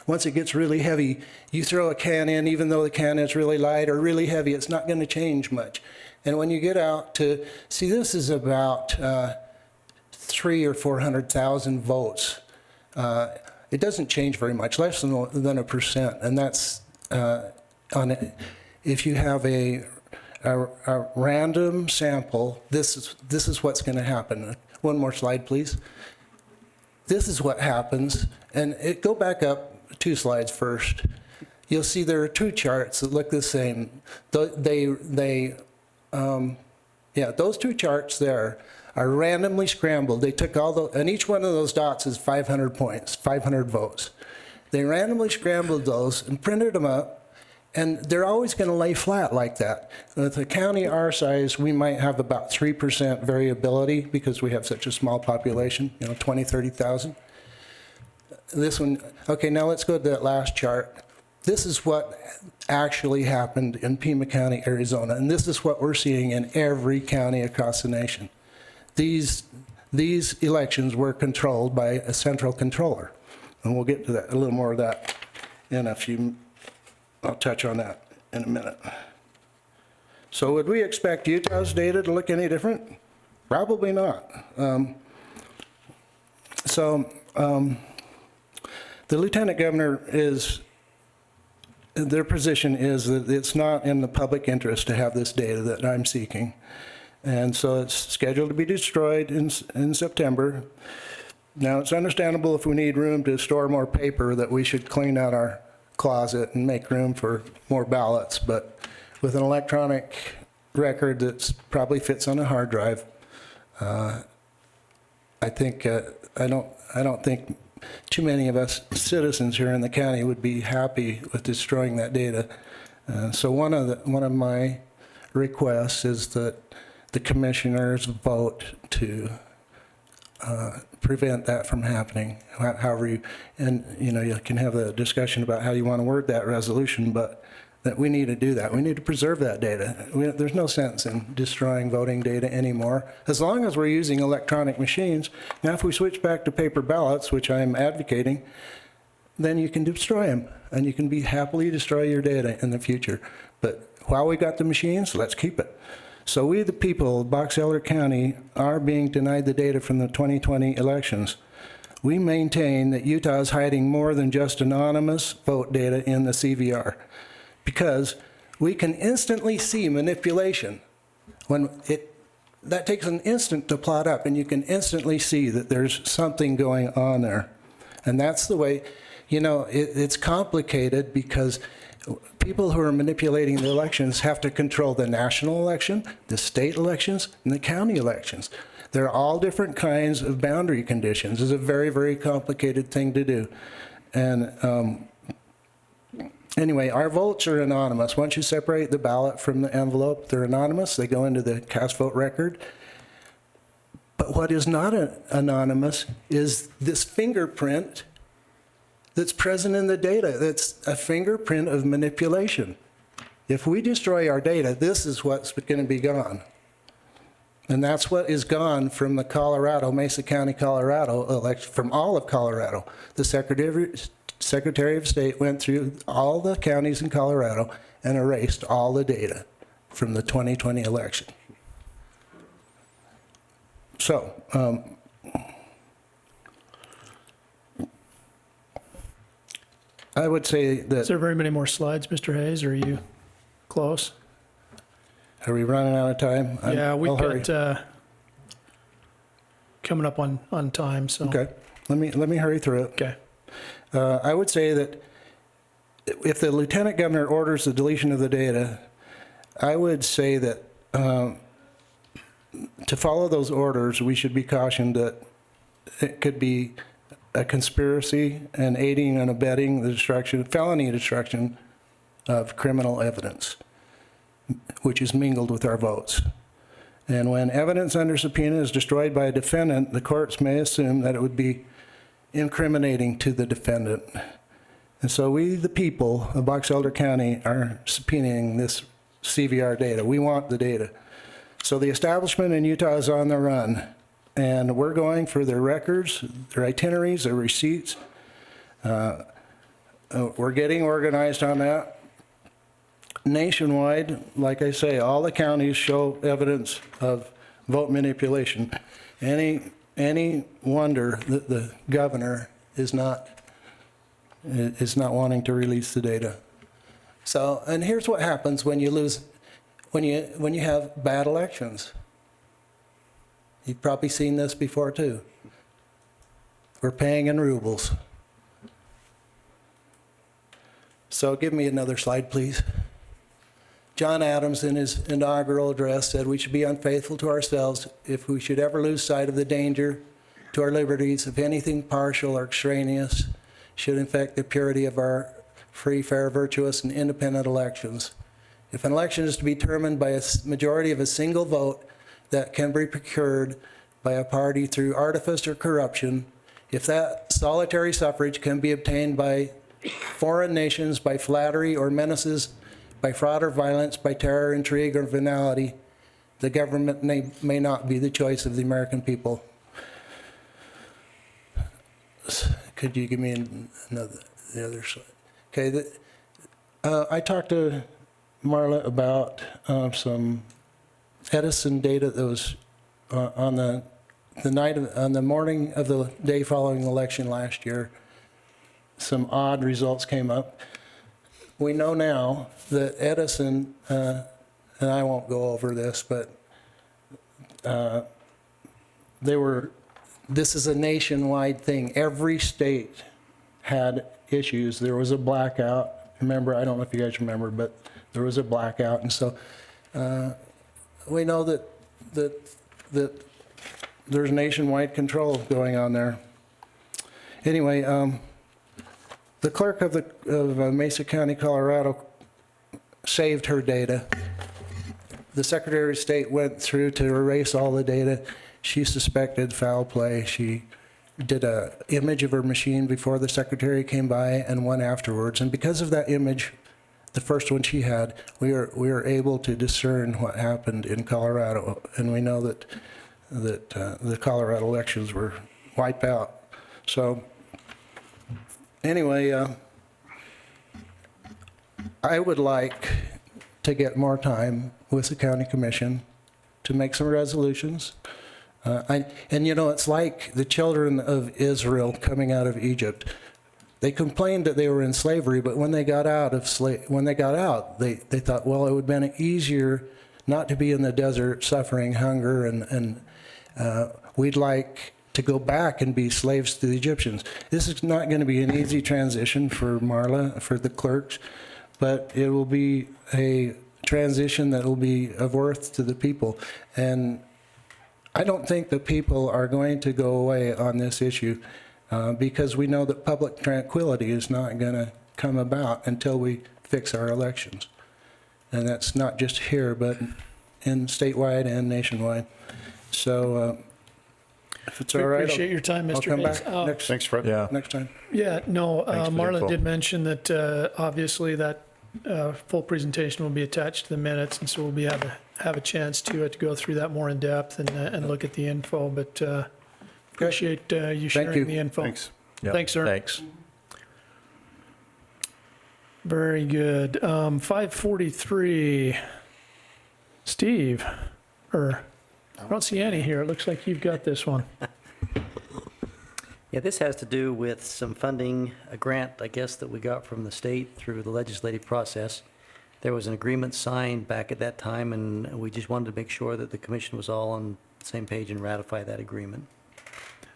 Once it gets really heavy, you throw a can in, even though the can is really light or really heavy, it's not going to change much. And when you get out to, see, this is about 300,000 or 400,000 votes. It doesn't change very much, less than 1%, and that's if you have a random sample, this is what's going to happen. One more slide, please. This is what happens, and go back up 2 slides first. You'll see there are 2 charts that look the same. Those 2 charts there are randomly scrambled. They took and each one of those dots is 500 points, 500 votes. They randomly scrambled those and printed them up, and they're always going to lay flat like that. With a county our size, we might have about 3% variability because we have such a small population, 20, 30,000. This one, okay, now let's go to that last chart. This is what actually happened in Pima County, Arizona, and this is what we're seeing in every county across the nation. These elections were controlled by a central controller. And we'll get to that, a little more of that in a few, I'll touch on that in a minute. So would we expect Utah's data to look any different? Probably not. The Lieutenant Governor their position is that it's not in the public interest to have this data that I'm seeking. And so it's scheduled to be destroyed in September. Now, it's understandable if we need room to store more paper that we should clean out our closet and make room for more ballots. But with an electronic record that probably fits on a hard drive, I don't think too many of us citizens here in the county would be happy with destroying that data. So one of my requests is that the commissioners vote to prevent that from happening. However you can have a discussion about how you want to word that resolution, but that we need to do that. We need to preserve that data. There's no sense in destroying voting data anymore, as long as we're using electronic machines. Now, if we switch back to paper ballots, which I'm advocating, then you can destroy them, and you can happily destroy your data in the future. But while we got the machines, let's keep it. So we, the people of Box Elder County, are being denied the data from the 2020 elections. We maintain that Utah is hiding more than just anonymous vote data in the CVR, because we can instantly see manipulation. That takes an instant to plot up, and you can instantly see that there's something going on there. And that's the way, it's complicated because people who are manipulating the elections have to control the national election, the state elections, and the county elections. They're all different kinds of boundary conditions. It's a very, very complicated thing to do. And anyway, our votes are anonymous. Once you separate the ballot from the envelope, they're anonymous. They go into the cast vote record. But what is not anonymous is this fingerprint that's present in the data. That's a fingerprint of manipulation. If we destroy our data, this is what's going to be gone. And that's what is gone from the Mesa County, Colorado election, from all of Colorado. The Secretary of State went through all the counties in Colorado and erased all the data from the 2020 election. So, I would say Is that, there very many more slides, Mr. Hayes, or are you close? are we running out of time? Yeah, we've I'll hurry. got, coming up on time, so. Okay, let me hurry through it. Okay. I would say that if the lieutenant governor orders the deletion of the data, I would say that to follow those orders, we should be cautioned that it could be a conspiracy and aiding and abetting the destruction, felony destruction of criminal evidence, which is mingled with our votes. And when evidence under subpoena is destroyed by a defendant, the courts may assume that it would be incriminating to the defendant. And so we, the people of Box Elder County, are subpoenaing this CVR data. We want the data. So the establishment in Utah is on the run, and we're going for their records, their itineraries, their receipts. We're getting organized on that. Nationwide, like I say, all the counties show evidence of vote manipulation. Any wonder that the governor is not wanting to release the data. So, and here's what happens when you lose, when you have bad elections. You've probably seen this before too. We're paying in rubles. So give me another slide, please. John Adams, in his inaugural address, said we should be unfaithful to ourselves if we should ever lose sight of the danger to our liberties if anything partial or extraneous should infect the purity of our free, fair, virtuous, and independent elections. If an election is to be determined by a majority of a single vote that can be procured by a party through artifice or corruption, if that solitary suffrage can be obtained by foreign nations by flattery or menaces, by fraud or violence, by terror, intrigue, or venality, the government may not be the choice of the American people. Could you give me the other slide? Okay, I talked to Marla about some Edison data that was on the morning of the day following the election last year. Some odd results came up. We know now that Edison, and I won't go over this, but this is a nationwide thing. Every state had issues. There was a blackout. Remember, I don't know if you guys remember, but there was a blackout. And so we know that there's nationwide control going on there. Anyway, the clerk of Mesa County, Colorado, saved her data. The Secretary of State went through to erase all the data. She suspected foul play. She did an image of her machine before the Secretary came by and one afterwards. And because of that image, the first one she had, we were able to discern what happened in Colorado. And we know that the Colorado elections were wiped out. So anyway, I would like to get more time with the county commission to make some resolutions. And you know, it's like the children of Israel coming out of Egypt. They complained that they were in slavery, but when they got out, they thought, well, it would have been easier not to be in the desert suffering hunger, and we'd like to go back and be slaves to the Egyptians. This is not going to be an easy transition for Marla, for the clerks, but it will be a transition that will be of worth to the people. And I don't think the people are going to go away on this issue because we know that public tranquility is not going to come about until we fix our elections. And that's not just here, but in statewide and nationwide. So if it's all right, Appreciate your time, I'll Mr. come Hayes. back Thanks, Fred. Yeah. next time. Yeah, no, Thanks for the info. Marla did mention that obviously that full presentation will be attached to the minutes, and so we'll have a chance to go through that more in depth and look at the info. But appreciate you sharing you. the info. Thanks. Yeah, Thanks, sir. Thanks. Very good. 543, Steve, I don't see Annie here. It looks like you've got this one. Yeah, this has to do with some funding, a grant, I guess, that we got from the state through the legislative process. There was an agreement signed back at that time, and we just wanted to make sure that the commission was all on the same page and ratify that agreement.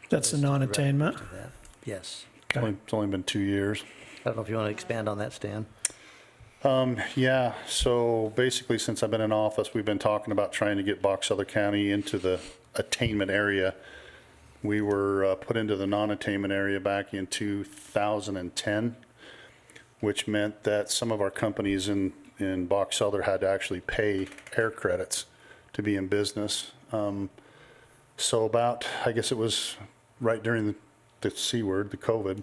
That's the This is non-attainment. reference to that. Yes. It's only been 2 years. I don't know if you want to expand on that, Stan. Yeah, so basically, since I've been in office, we've been talking about trying to get Box Elder County into the attainment area. We were put into the non-attainment area back in 2010, which meant that some of our companies in Box Elder had to actually pay air credits to be in business. So about, I guess it was right during the C word, the COVID,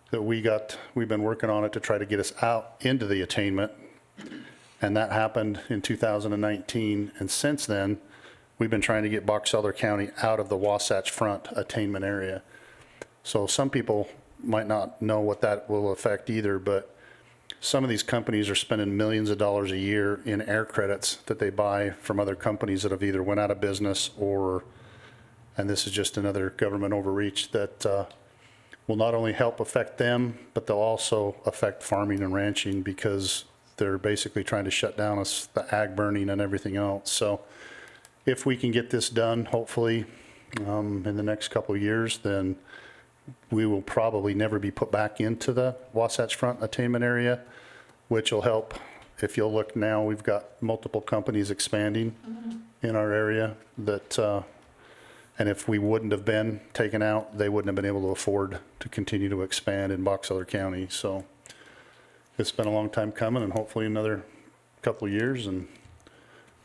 that we've been working on it to try to get us out into the attainment. And that happened in 2019. And since then, we've been trying to get Box Elder County out of the Wasatch Front attainment area. So some people might not know what that will affect either, but some of these companies are spending millions of dollars a year in air credits that they buy from other companies that have either went out of business or, and this is just another government overreach that will not only help affect them, but they'll also affect farming and ranching because they're basically trying to shut down us, the ag burning and everything else. So if we can get this done, hopefully, in the next couple of years, then we will probably never be put back into the Wasatch Front attainment area, which will help. If you'll look now, we've got multiple companies expanding in our area that, and if we wouldn't have been taken out, they wouldn't have been able to afford to continue to expand in Box Elder County. So it's been a long time coming, and hopefully another couple of years, and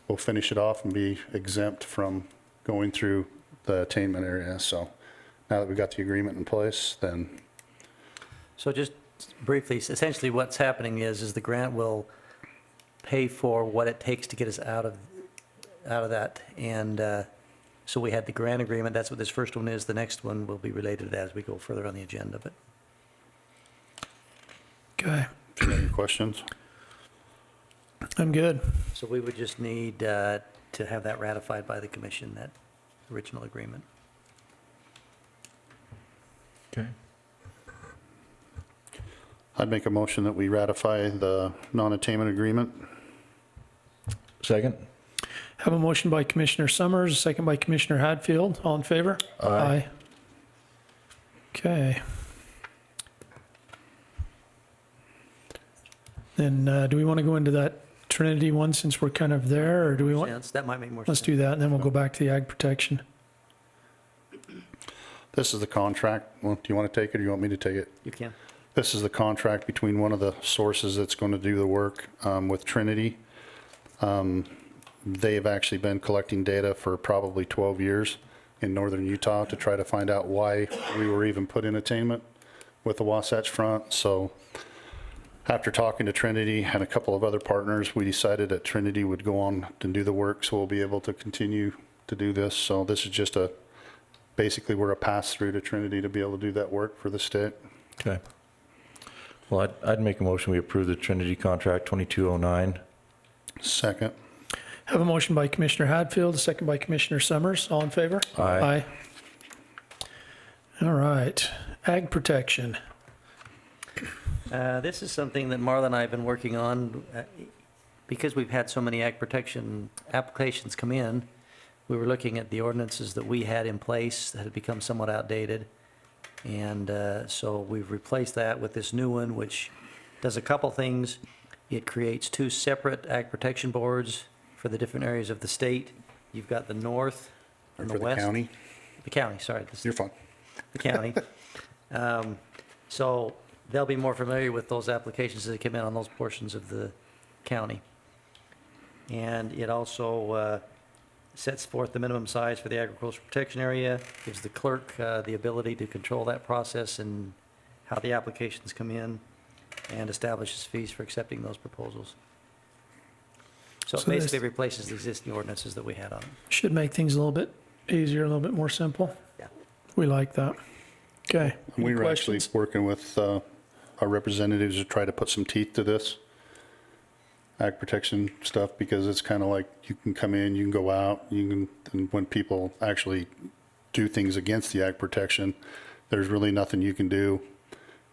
we'll finish it off and be exempt from going through the attainment area. So now that we've got the agreement in place, then So just briefly, essentially what's happening is the grant will pay for what it takes to get us out of that. And so we had the grant agreement. That's what this first one is. The next one will be related as we go further on the agenda. But Okay, any questions? I'm good. so we would just need to have that ratified by the commission, that original agreement. Okay. I'd make a motion that we ratify the non-attainment agreement. Second? Have a motion by Commissioner Summers, a second by Commissioner Hadfield. All in favor? Aye. Okay. Then do we want to go into that Trinity one since we're kind of there, or do we want? Sense? That might make more sense. Let's do that, and then we'll go back to the ag protection. This is the contract. Well, do you want to take it or do you want me to take it? You can. This is the contract between one of the sources that's going to do the work with Trinity. They have actually been collecting data for probably 12 years in northern Utah to try to find out why we were even put in attainment with the Wasatch Front. So after talking to Trinity and a couple of other partners, we decided that Trinity would go on and do the work, so we'll be able to continue to do this. So this is just basically we're a pass-through to Trinity to be able to do that work for the state. Okay. Well, I'd make a motion, we approve the Trinity contract 2209. Second. Have a motion by Commissioner Hadfield, a second by Commissioner Summers. All in favor? Aye. All right, ag protection. This is something that Marla and I have been working on. Because we've had so many ag protection applications come in, we were looking at the ordinances that we had in place that had become somewhat outdated. And so we've replaced that with this new one, which does a couple things. It creates two separate ag protection boards for the different areas of the state. You've got the north and the For the west. county. The county, sorry. You're fine. The county. So they'll be more familiar with those applications that come in on those portions of the county. And it also sets forth the minimum size for the agricultural protection area, gives the clerk the ability to control that process and how the applications come in, and establishes fees for accepting those proposals. So it So this- basically replaces the existing ordinances that we had on it. Should make things a little bit easier, a little bit more simple. Yeah. We like that. Okay. We Any were actually questions? working with our representatives to try to put some teeth to this ag protection stuff, because it's kind of like you can come in, you can go out, and when people actually do things against the ag protection, there's really nothing you can do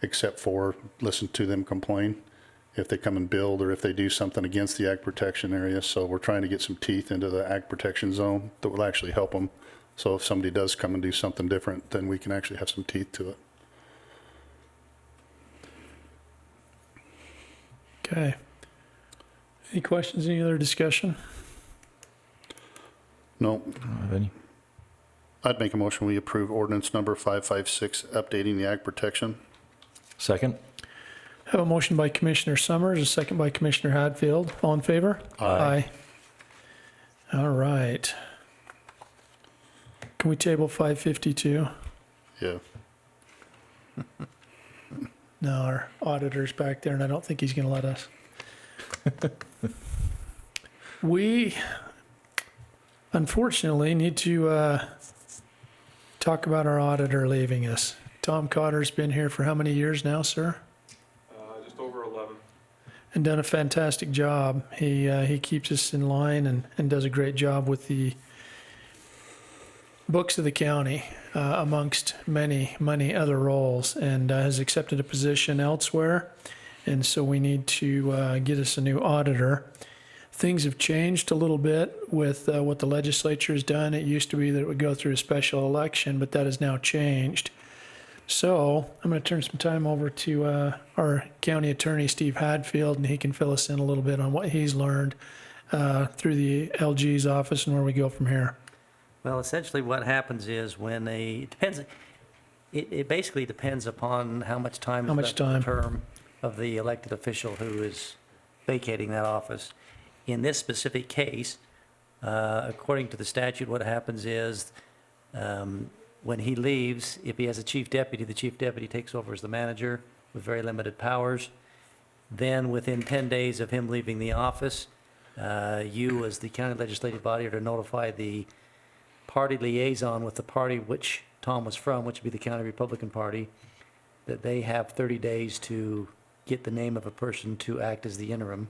except for listen to them complain if they come and build or if they do something against the ag protection area. So we're trying to get some teeth into the ag protection zone that will actually help them. So if somebody does come and do something different, then we can actually have some teeth to it. Okay. Any questions, any other discussion? No, Don't have any. I'd make a motion, we approve ordinance number 556, updating the ag protection. Second? Have a motion by Commissioner Summers, a second by Commissioner Hadfield. All in favor? Aye. All right. Can we table 552? Yeah. No, our auditor's back there, and I don't think he's going to let us. We, unfortunately, need to talk about our auditor leaving us. Tom Cotter's been here for how many years now, sir? Just over 11. And done a fantastic job. He keeps us in line and does a great job with the books of the county, amongst many other roles, and has accepted a position elsewhere. And so we need to get us a new auditor. Things have changed a little bit with what the legislature has done. It used to be that it would go through a special election, but that has now changed. So I'm going to turn some time over to our county attorney, Steve Hadfield, and he can fill us in a little bit on what he's learned through the LG's office and where we go from here. Well, essentially what happens is when it depends, it basically depends upon how much time is left in the term of the elected official who is vacating that office. In this specific case, according to the statute, what happens is when he leaves, if he has a chief deputy, the chief deputy takes over as the manager with very limited powers. Then within 10 days of him leaving the office, you as the county legislative body are to notify the party liaison with the party which Tom was from, which would be the County Republican Party, that they have 30 days to get the name of a person to act as the interim.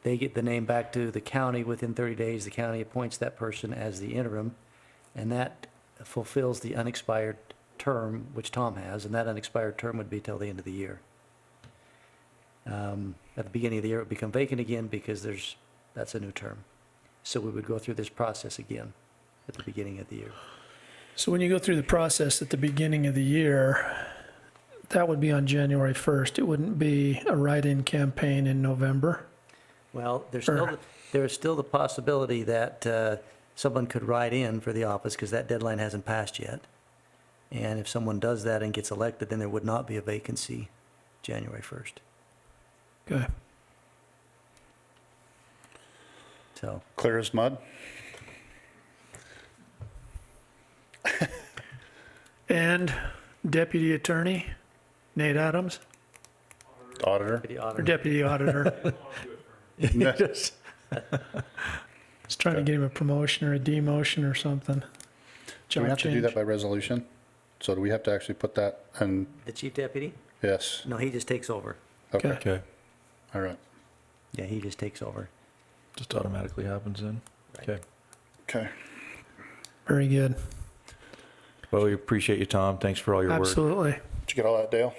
They get the name back to the county within 30 days. The county appoints that person as the interim, and that fulfills the unexpired term which Tom has, and that unexpired term would be till the end of the year. At the beginning of the year, it would become vacant again because that's a new term. So we would go through this process again at the beginning of the year. So when you go through the process at the beginning of the year, that would be on January 1st. It wouldn't be a write-in campaign in November. Well, there's still the possibility that someone could write in for the office because that deadline hasn't passed yet. And if someone does that and gets elected, then there would not be a vacancy January 1st. Okay. So, Clear as mud? And Deputy Attorney Nate Adams, Auditor? the or auditor. Deputy Auditor. Just trying to get him a promotion or a demotion or something. Do we have to do that Change. by resolution? So do we have to actually put that in? The chief deputy? Yes. No, he just takes over. Okay, Okay. all right. Yeah, he just takes over. Just automatically happens then? Right. Okay. Okay. Very good. Well, we appreciate you, Tom. Thanks for all your work. Absolutely. Did you get all that, Dale?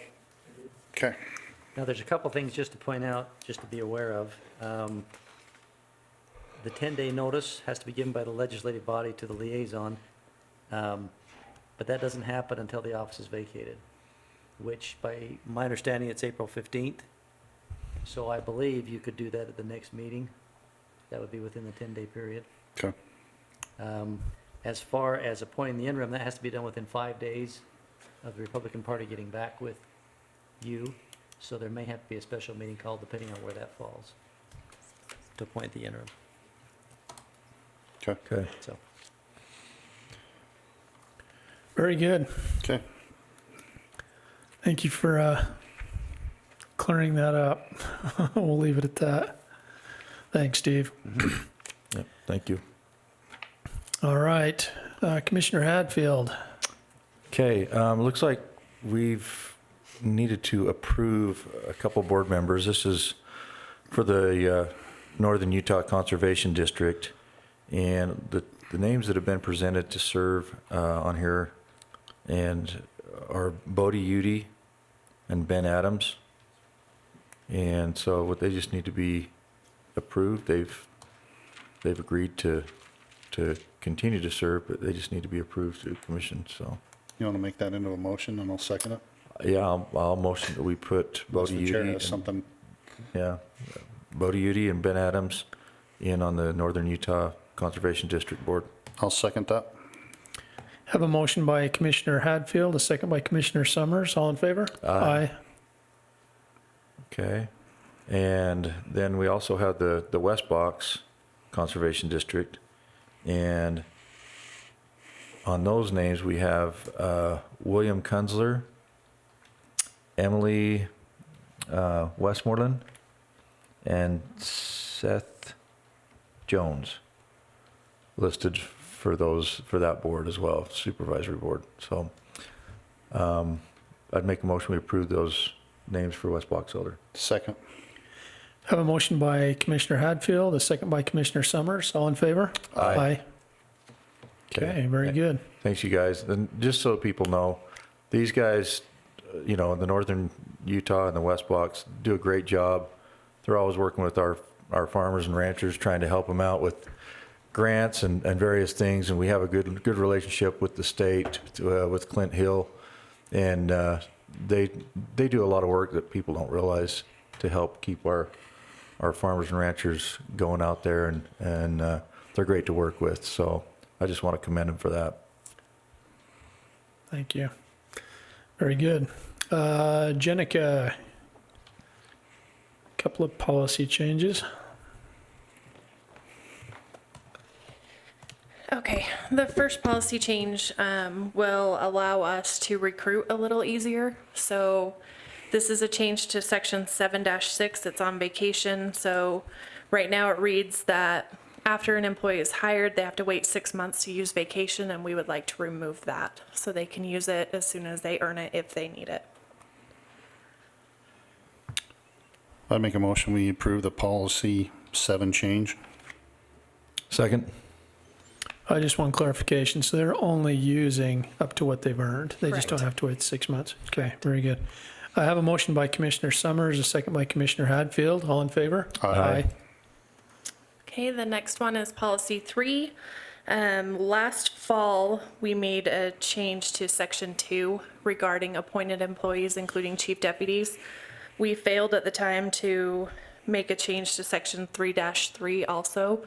Okay. Now, there's a couple things just to point out, just to be aware of. The 10-day notice has to be given by the legislative body to the liaison, but that doesn't happen until the office is vacated, which by my understanding, it's April 15th. So I believe you could do that at the next meeting. That would be within the 10-day period. Okay. As far as appointing the interim, that has to be done within 5 days of the Republican Party getting back with you. So there may have to be a special meeting called depending on where that falls to appoint the interim. Okay. Okay. So, Very good. Okay. Thank you for clearing that up. We'll leave it at that. Thanks, Steve. Yep. Thank you. All right. Commissioner Hadfield. Okay, looks like we've needed to approve a couple board members. This is for the Northern Utah Conservation District. And the names that have been presented to serve on here and are Bodie Udy and Ben Adams. And so what they just need to be approved. They've agreed to continue to serve, but they just need to be approved through the commission, so. You want to make that into a motion, and I'll second it? Yeah, I'll motion that we put Unless Bodie the chair Udy. has something. Yeah, Bodie Udy and Ben Adams in on the Northern Utah Conservation District Board. I'll second that. Have a motion by Commissioner Hadfield, a second by Commissioner Summers. All in favor? Aye. Okay, and then we also have the West Box Conservation District, and on those names we have William Kunzler, Emily Westmoreland, and Seth Jones listed for that board as well, supervisory board. So I'd make a motion we approve those names for West Box Elder. Second. Have a motion by Commissioner Hadfield, a second by Commissioner Summers. All in favor? Aye. Okay, very good. Thanks, you guys. And just so people know, these guys, in the Northern Utah and the West Box do a great job. They're always working with our farmers and ranchers, trying to help them out with grants and various things. And we have a good relationship with the state, with Clint Hill. And they do a lot of work that people don't realize to help keep our farmers and ranchers going out there. And they're great to work with. So I just want to commend them for that. Thank you. Very good. Jenica, couple of policy changes. Okay, the first policy change will allow us to recruit a little easier. So this is a change to section 7-6. It's on vacation. So right now it reads that after an employee is hired, they have to wait 6 months to use vacation, and we would like to remove that so they can use it as soon as they earn it if they need it. I make a motion, we approve the policy 7 change. Second? I just want clarification. So they're only using up to what they've earned. They just don't Correct. have to wait 6 months. Okay, very good. I have a motion by Commissioner Summers, a second by Commissioner Hadfield. All in favor? Aye. Okay, the next one is policy 3. Last fall, we made a change to section 2 regarding appointed employees, including chief deputies. We failed at the time to make a change to section 3-3 also.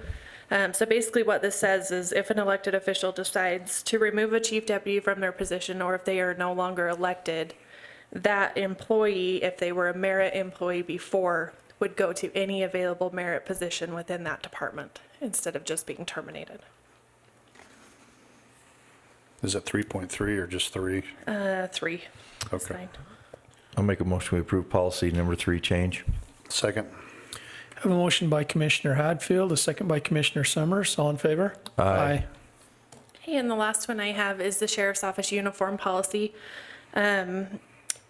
So basically what this says is if an elected official decides to remove a chief deputy from their position, or if they are no longer elected, that employee, if they were a merit employee before, would go to any available merit position within that department instead of just being terminated. Is it 3.3 or just 3? 3. That's Okay. fine. I'll make a motion we approve policy number 3 change. Second. I have a motion by Commissioner Hadfield, a second by Commissioner Summers. All in favor? Aye. Okay, and the last one I have is the Sheriff's Office uniform policy.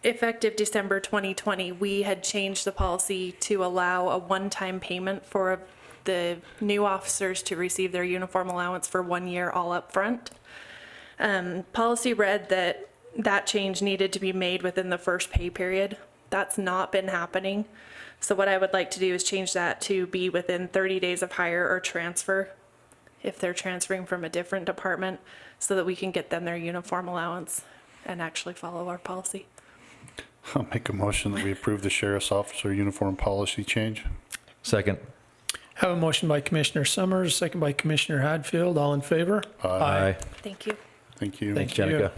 Effective December 2020, we had changed the policy to allow a one-time payment for the new officers to receive their uniform allowance for 1 year all up front. Policy read that change needed to be made within the first pay period. That's not been happening. So what I would like to do is change that to be within 30 days of hire or transfer if they're transferring from a different department, so that we can get them their uniform allowance and actually follow our policy. I'll make a motion that we approve the sheriff's officer uniform policy change. Second? Have a motion by Commissioner Summers, second by Commissioner Hadfield. All in favor? Aye. Thank you. Thank you. Thank Thanks, you. Jenica.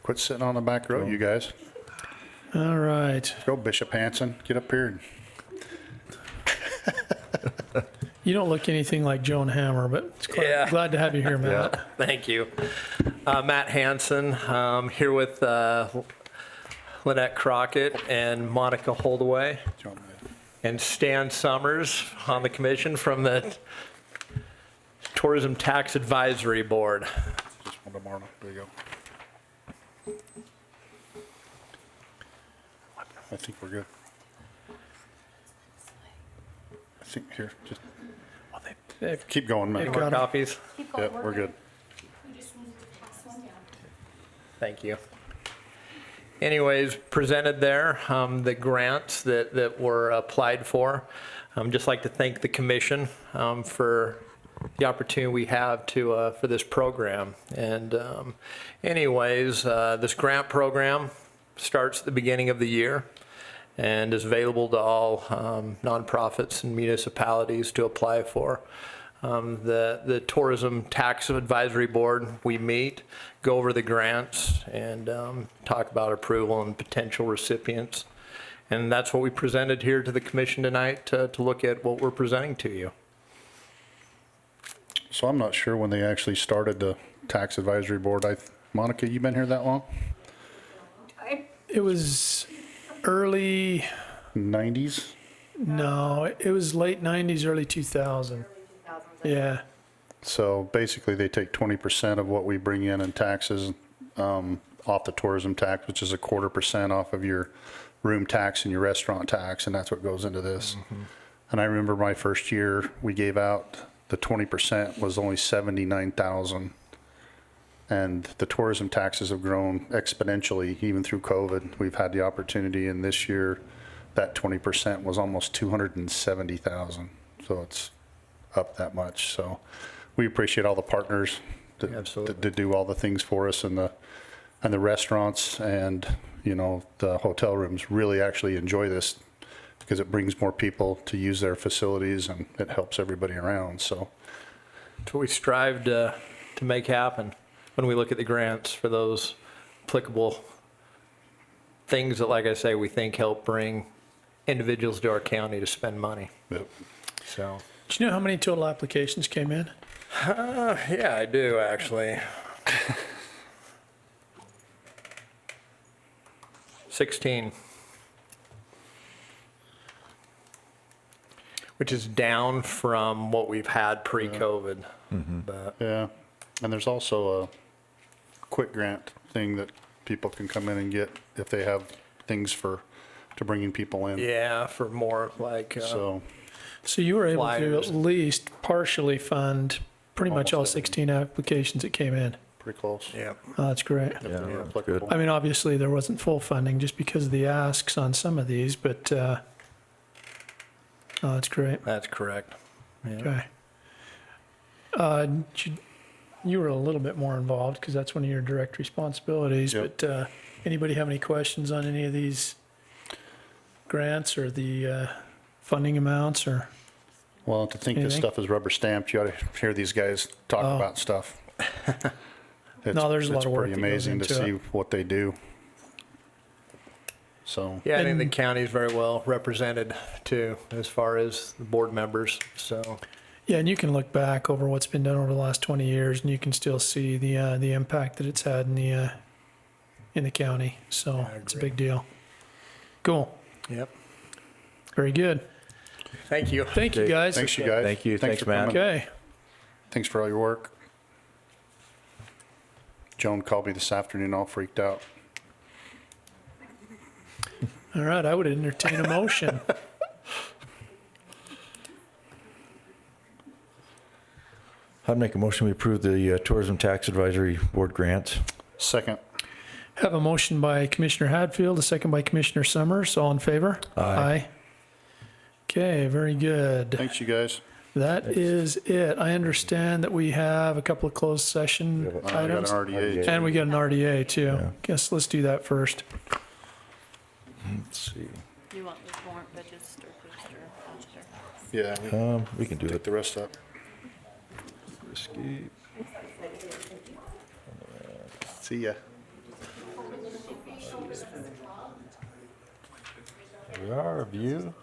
Quit sitting on the back row, you guys. All right. Go Bishop Hanson, get up here. You don't look anything like Joan Hammer, but it's Yeah. glad to have you here, Matt. Thank you. Matt Hansen, here with Lynette Crockett and Monica Holdaway and Stan Summers on the commission from the Tourism Tax Advisory Board. Just want tomorrow. There you go. I think we're good. I think here, just keep going, They've Matt. got 'em. Copies? Yeah, we're good. Thank you. Anyways, presented there, the grants that were applied for. Just like to thank the commission for the opportunity we have to for this program. And anyways, this grant program starts at the beginning of the year and is available to all nonprofits and municipalities to apply for. The Tourism Tax Advisory Board, we meet, go over the grants, and talk about approval and potential recipients. And that's what we presented here to the commission tonight to look at what we're presenting to you. So I'm not sure when they actually started the tax advisory board. Monica, you been here that long? It was early, 90s? no, it was late 90s, early 2000. Yeah. So basically, they take 20% of what we bring in taxes off the tourism tax, which is 1/4% off of your room tax and your restaurant tax, and that's what goes into this. And I remember my first year, we gave out, the 20% was only 79,000. And the tourism taxes have grown exponentially, even through COVID. We've had the opportunity, and this year, that 20% was almost 270,000. So it's up that much. So we appreciate all the partners that do all the things for us, and the restaurants and, you know, the hotel rooms really actually enjoy this because it brings more people to use their facilities and it helps everybody around. So That's what we strive to make happen when we look at the grants for those applicable things that, like I say, we think help bring individuals to our county to spend money. yep. So, Do you know how many total applications came in? yeah, I do actually. 16. Which is down from what we've had pre-COVID. But Yeah, and there's also a quick grant thing that people can come in and get if they have things to bringing people in. yeah, for more like, So, So you were able to Flyers. at least partially fund pretty much all Almost 16 applications that came in. pretty close. yeah. Oh, that's great. If they're Yeah, that's applicable. I mean, obviously, there wasn't full funding just because of the asks on some of these, but, oh, that's great. That's correct. Yeah. Okay. You were a little bit more involved because that's one of your direct responsibilities, Yep. but anybody have any questions on any of these grants or the funding amounts or? Well, to think this Anything? stuff is rubber stamped, you ought to hear these guys talk Oh. about stuff. No, there's a lot of work It's that pretty goes amazing to into see it. what they do. So, Yeah, I think the And- county is very well represented too, as far as the board members, so. Yeah, and you can look back over what's been done over the last 20 years, and you can still see the impact that it's had in the county. So it's a agree. big deal. Cool. Yep. Very good. Thank you. Thank you, Okay, guys. thanks, you guys. Thank you. Thanks, for Matt. coming. Okay. Thanks for all your work. Joan called me this afternoon all freaked out. All right. I would entertain a motion. I'd make a motion we approve the Tourism Tax Advisory Board grants. Second. Have a motion by Commissioner Hadfield, a second by Commissioner Summers. All in favor? Aye. Okay, very good. Thanks, you guys. That is it. I understand that we have a couple of closed session I got an items. RDA. And we got an RDA too. Yeah. Guess let's do that first. Let's see. You want the warrant register, booster, voucher? Yeah, We can do take it. the rest up. Risky. See ya. Here we are, view.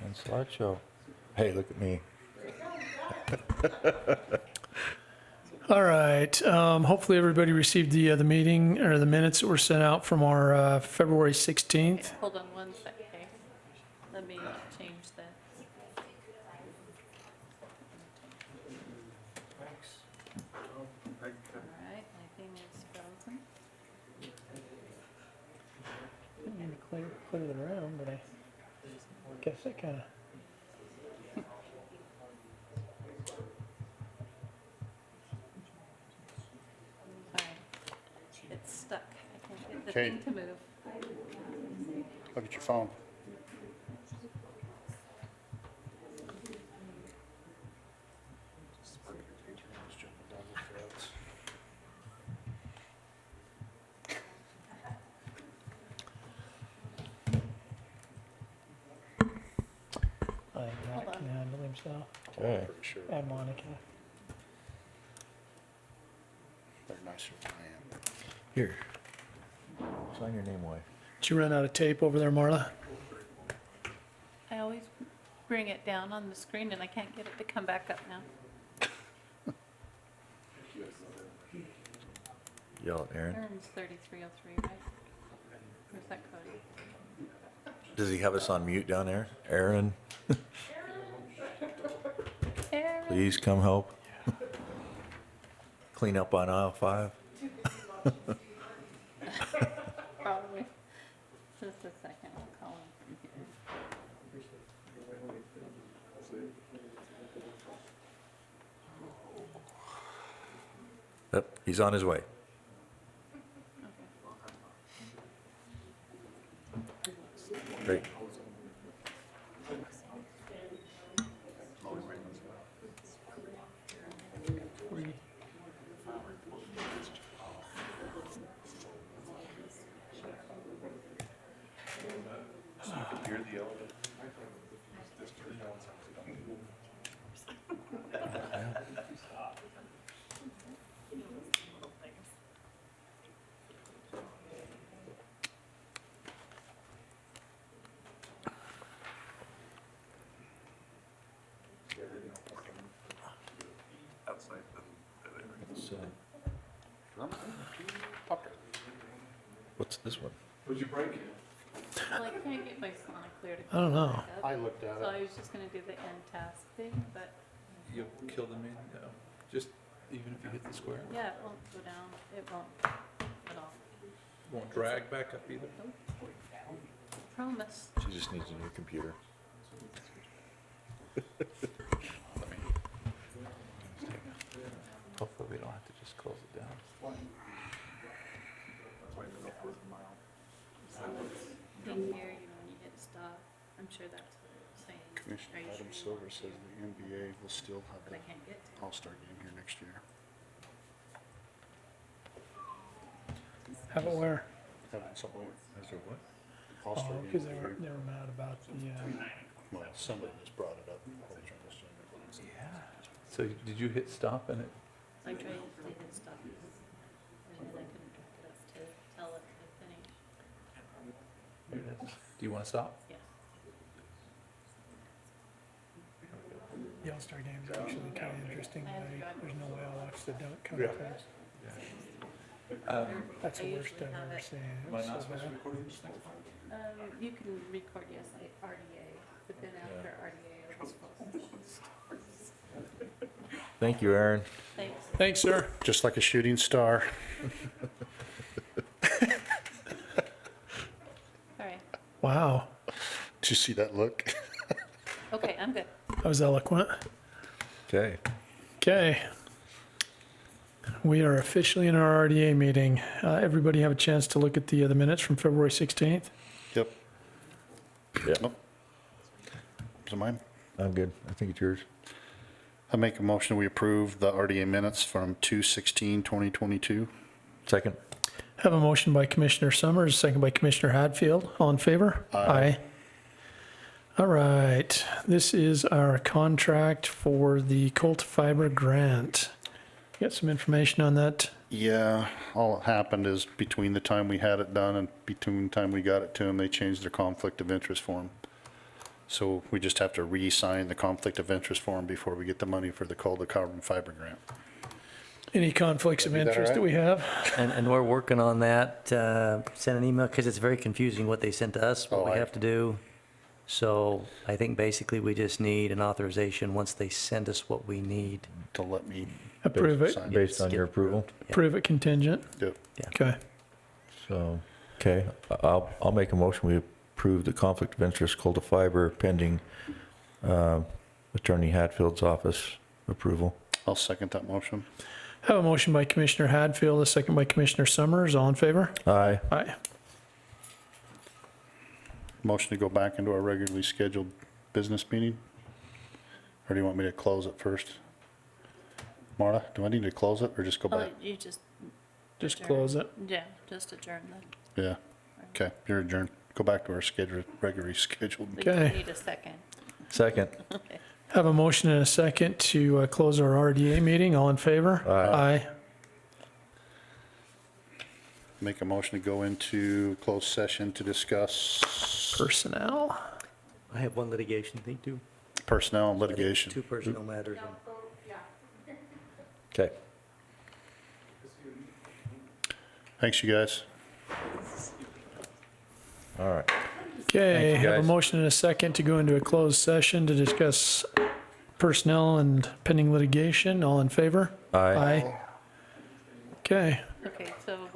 And slideshow. Hey, look at me. All right. Hopefully everybody received the meeting or the minutes that were sent out from our February 16th. Hold on one sec, okay? Let me change that. put it around, but I guess I kind of. Sorry. It's stuck. I can't get the Okay. thing to move. Look at your phone. I think Matt can handle himself. Okay. Pretty sure And Monica. they're nicer than I am. Here. Sign your name away. Did you run out of tape over there, Marla? I always bring it down on the screen and I can't get it to come back up now. Yell at Aaron. Aaron's 3303, right? Or is that Cody? Does he have us on mute down there? Aaron, Aaron. please come help. Clean up on aisle 5. Probably. Just a second, I'll call him from here. Yep, he's on his way. Great. What's this one? Would you break? Well, I can't get my Sonic clear to I don't know. come back up. I looked at So it. I was just gonna do the end task thing, but You'll kill the main, just even if you hit the square. yeah, it won't go down. It won't at all. Won't drag back up either. Promise. She just needs a new computer. Hopefully we don't have to just close it down. Thing here, you know, when you hit stop, I'm sure that's what it's saying. Commissioner Are you Adam sure Silver you want says the NBA will still have But I the can't get to it. All-Star game here next year. Have it where? Having something, Is there what? All-Star Oh, game. because they were mad about the, Well, somebody just brought it up. So did you hit stop and it? I tried to hit stop. And then I couldn't drag it up to tell it to finish. Here it is. Do you want to stop? Yeah. the All-Star game is actually kind of interesting. There's no way I'll watch the dunk Yeah. contest. Um, That's the I worst usually I've have ever it. seen. Am I It's not so supposed to bad. record this next time? You can record, yes, RDA, but then after RDA, it's supposed to. Thank you, Aaron. Thanks. Thanks, sir. Just like a shooting star. All right. Wow, Did you see that look? Okay, I'm good. that was eloquent. Okay. Okay. We are officially in our RDA meeting. Everybody have a chance to look at the minutes from February 16th? Yep. Yeah, Is it mine? I'm good. I think it's yours. I make a motion, we approve the RDA minutes from 2/16/2022. Second. Have a motion by Commissioner Summers, second by Commissioner Hadfield. All in favor? Aye. All right, this is our contract for the Colt Fiber grant. Got some information on that? Yeah, all that happened is between the time we had it done and between the time we got it to them, they changed their conflict of interest form. So we just have to re-sign the conflict of interest form before we get the money for the Cold Carbon Fiber grant. Any conflicts of Did I do that interest that we have? And we're working on that, send an email, because it's very confusing what they sent to us, what Oh, we I- have to do. So I think basically we just need an authorization once they send us what we need. To let me Approve it, sign Based on your approval. approve it contingent? do it. Okay. So, okay, I'll make a motion. We approve the conflict of interest coal to fiber pending Attorney Hatfield's office approval. I'll second that motion. Have a motion by Commissioner Hadfield, a second by Commissioner Summers. All in favor? Aye. Aye. Motion to go back into our regularly scheduled business meeting? Or do you want me to close it first? Marla, do I need to close it or just go back? You just, Just close it. yeah, just adjourn then. Yeah, okay, you're adjourned. Go back to our scheduled, regularly scheduled. We Okay. need a second. Second. Okay. Have a motion and a second to close our RDA meeting. All in favor? Aye. Make a motion to go into closed session to discuss Personnel. I have one litigation thing too. personnel and litigation. Two personnel matters. Okay. Thanks, you guys. All right. Okay, Thank you, have a guys. motion and a second to go into a closed session to discuss personnel and pending litigation. All in favor? Aye. Okay. Okay, so what